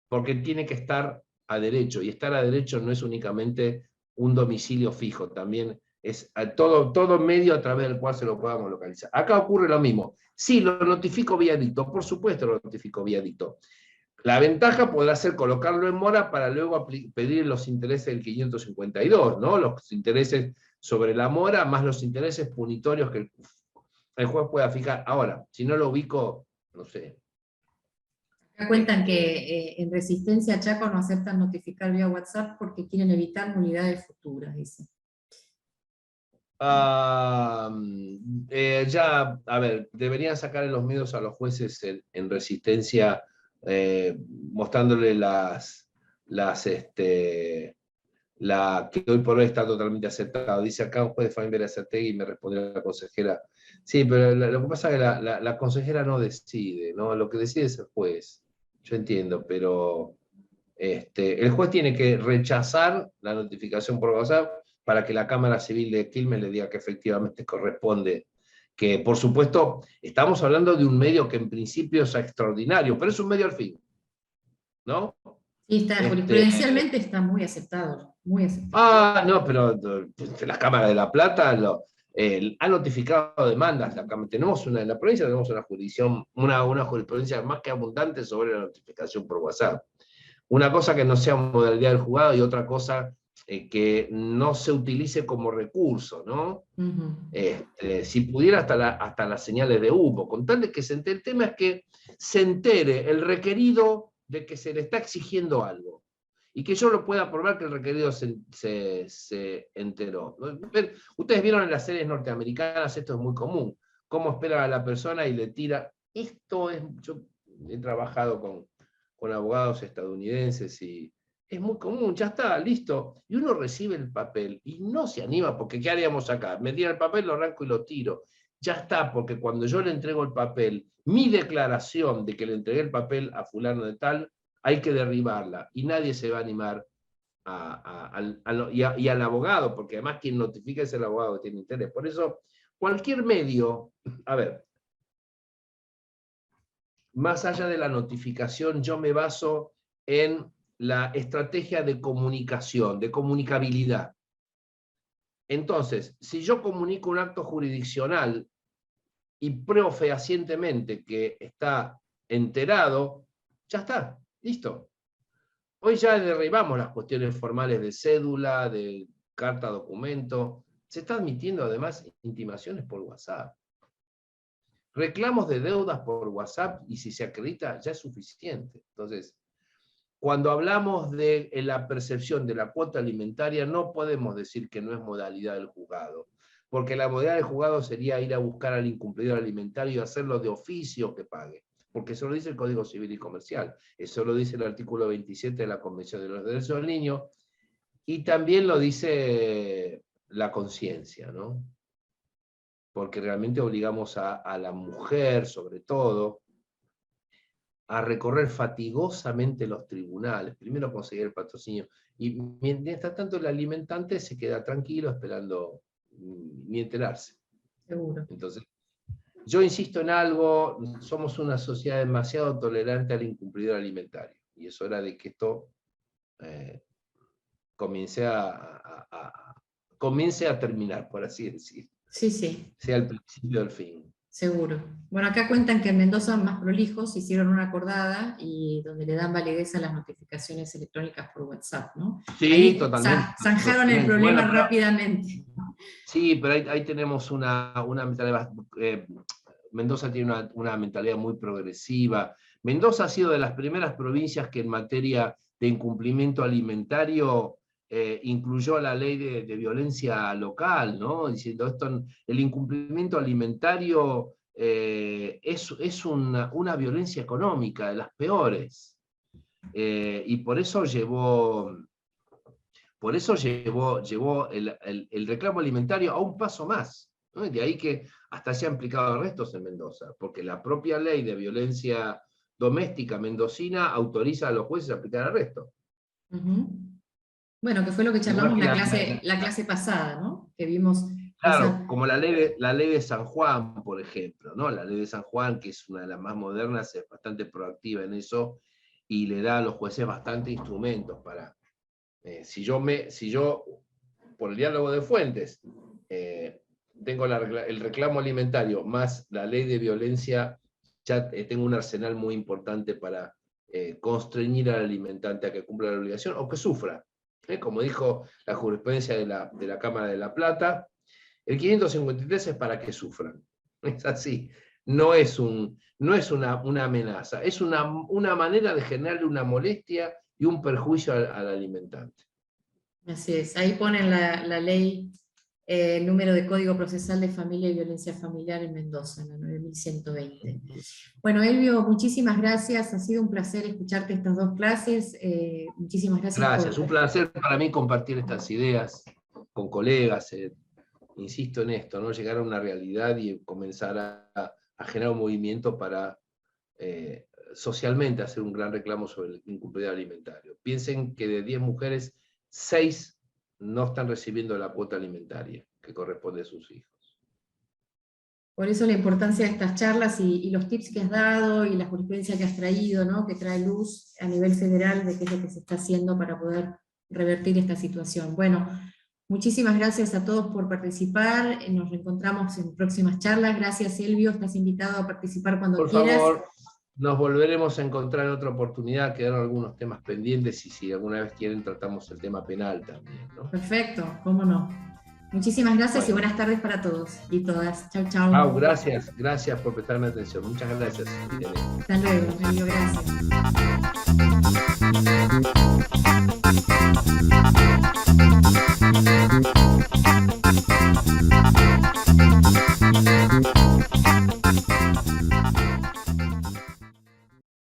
porque tiene que estar a derecho, y estar a derecho no es únicamente un domicilio fijo, también es todo medio a través del cual se lo podamos localizar. Acá ocurre lo mismo. Sí, lo notifico vía edicto, por supuesto lo notifico vía edicto. La ventaja podrá ser colocarlo en mora para luego pedir los intereses del 552, ¿no? Los intereses sobre la mora más los intereses punitorios que el juez pueda fijar. Ahora, si no lo ubico, no sé. Acá cuentan que en Resistencia Chaco no aceptan notificar vía WhatsApp porque quieren evitar nulidades futuras, dice. Ya, a ver, deberían sacar en los medios a los jueces en Resistencia, mostrándole que hoy por hoy está totalmente aceptado. Dice acá un juez de Fabián Berazategui y me respondió la consejera. Sí, pero lo que pasa es que la consejera no decide, ¿no? Lo que decide es el juez. Yo entiendo, pero el juez tiene que rechazar la notificación por WhatsApp para que la Cámara Civil de Quilmes le diga que efectivamente corresponde. Que, por supuesto, estamos hablando de un medio que en principio es extraordinario, pero es un medio al fin, ¿no? Sí, jurisprudencialmente está muy aceptado, muy aceptado. No, pero la Cámara de La Plata ha notificado demandas. En la provincia tenemos una jurisprudencia más que abundante sobre la notificación por WhatsApp. Una cosa que no sea modalidad del juzgado y otra cosa que no se utilice como recurso, ¿no? Si pudiera hasta las señales de humo, con tal de que se entere. El tema es que se entere el requerido de que se le está exigiendo algo y que yo lo pueda probar que el requerido se enteró. Ustedes vieron en las series norteamericanas, esto es muy común, cómo espera a la persona y le tira. Yo he trabajado con abogados estadounidenses y es muy común, ya está, listo. Y uno recibe el papel y no se anima, porque ¿qué haríamos acá? Me tira el papel, lo arranco y lo tiro. Ya está, porque cuando yo le entrego el papel, mi declaración de que le entregué el papel a fulano de tal, hay que derribarla. Y nadie se va a animar y al abogado, porque además quien notifica es el abogado que tiene interés. Por eso, cualquier medio, a ver, más allá de la notificación, yo me baso en la estrategia de comunicación, de comunicabilidad. Entonces, si yo comunico un acto jurisdiccional y pruebo fehacientemente que está enterado, ya está, listo. Hoy ya derribamos las cuestiones formales de cédula, de carta documento. Se está admitiendo además intimaciones por WhatsApp. Reclamos de deudas por WhatsApp, y si se acredita ya es suficiente. Entonces, cuando hablamos de la percepción de la cuota alimentaria, no podemos decir que no es modalidad del juzgado, porque la modalidad del juzgado sería ir a buscar al incumplidor alimentario y hacerlo de oficio que pague, porque eso lo dice el Código Civil y Comercial, eso lo dice el artículo 27 de la Convención de los Derechos del Niño, y también lo dice la conciencia, ¿no? Porque realmente obligamos a la mujer, sobre todo, a recorrer fatigosamente los tribunales, primero conseguir el patrocinio, y mientras tanto el alimentante se queda tranquilo esperando ni enterarse. Seguro. Entonces, yo insisto en algo, somos una sociedad demasiado tolerante al incumplidor alimentario, y es hora de que esto comience a terminar, por así decir. Sí, sí. Sea el principio del fin. Seguro. Bueno, acá cuentan que en Mendoza, más prolijos, hicieron una acordada y donde le dan validez a las notificaciones electrónicas por WhatsApp, ¿no? Sí, ahí totalmente. zanjaron el problema bueno, rápidamente. Sí, pero ahí tenemos una mentalidad. Mendoza tiene una mentalidad muy progresiva. Mendoza ha sido de las primeras provincias que en materia de incumplimiento alimentario incluyó la ley de violencia local, ¿no? Diciendo esto, el incumplimiento alimentario es una violencia económica, de las peores. Y por eso llevó el reclamo alimentario a un paso más, ¿no? De ahí que hasta se han aplicado arrestos en Mendoza, porque la propia ley de violencia doméstica mendocina autoriza a los jueces a aplicar arrestos. Bueno, que fue lo que charlamos la clase pasada, ¿no? Que vimos. Claro, como la ley de San Juan, por ejemplo, ¿no? La ley de San Juan, que es una de las más modernas, es bastante proactiva en eso, y le da a los jueces bastante instrumentos para... si yo, por el diálogo de fuentes, tengo el reclamo alimentario más la ley de violencia, ya tengo un arsenal muy importante para constreñir al alimentante a que cumpla la obligación o que sufra. Como dijo la jurisprudencia de la Cámara de La Plata, el 553 es para que sufran. Es así. No es una amenaza, es una manera de generarle una molestia y un perjuicio al alimentante. Así es, ahí ponen la ley, el número de Código Procesal de Familia y Violencia Familiar en Mendoza, la 9120. Bueno, Elvio, muchísimas gracias, ha sido un placer escucharte estas dos clases, muchísimas gracias. Gracias, un placer para mí compartir estas ideas con colegas, insisto en esto, ¿no? Llegar a una realidad y comenzar a generar un movimiento para socialmente hacer un gran reclamo sobre el incumplimiento alimentario. Piensen que de 10 mujeres, 6 no están recibiendo la cuota alimentaria que corresponde a sus hijos. Por eso la importancia de estas charlas y los tips que has dado y la jurisprudencia que has traído, ¿no? Que trae luz a nivel federal de qué es lo que se está haciendo para poder revertir esta situación. Bueno, muchísimas gracias a todos por participar, nos reencontramos en próximas charlas. Gracias, Elvio, estás invitado a participar cuando quieras. Por favor, nos volveremos a encontrar en otra oportunidad, quedaron algunos temas pendientes y si alguna vez quieren tratamos el tema penal también, ¿no? Perfecto, cómo no. Muchísimas gracias y buenas tardes para todos y todas. Chau, chau. Gracias por prestarme atención. Muchas gracias. Hasta luego, Elvio, gracias.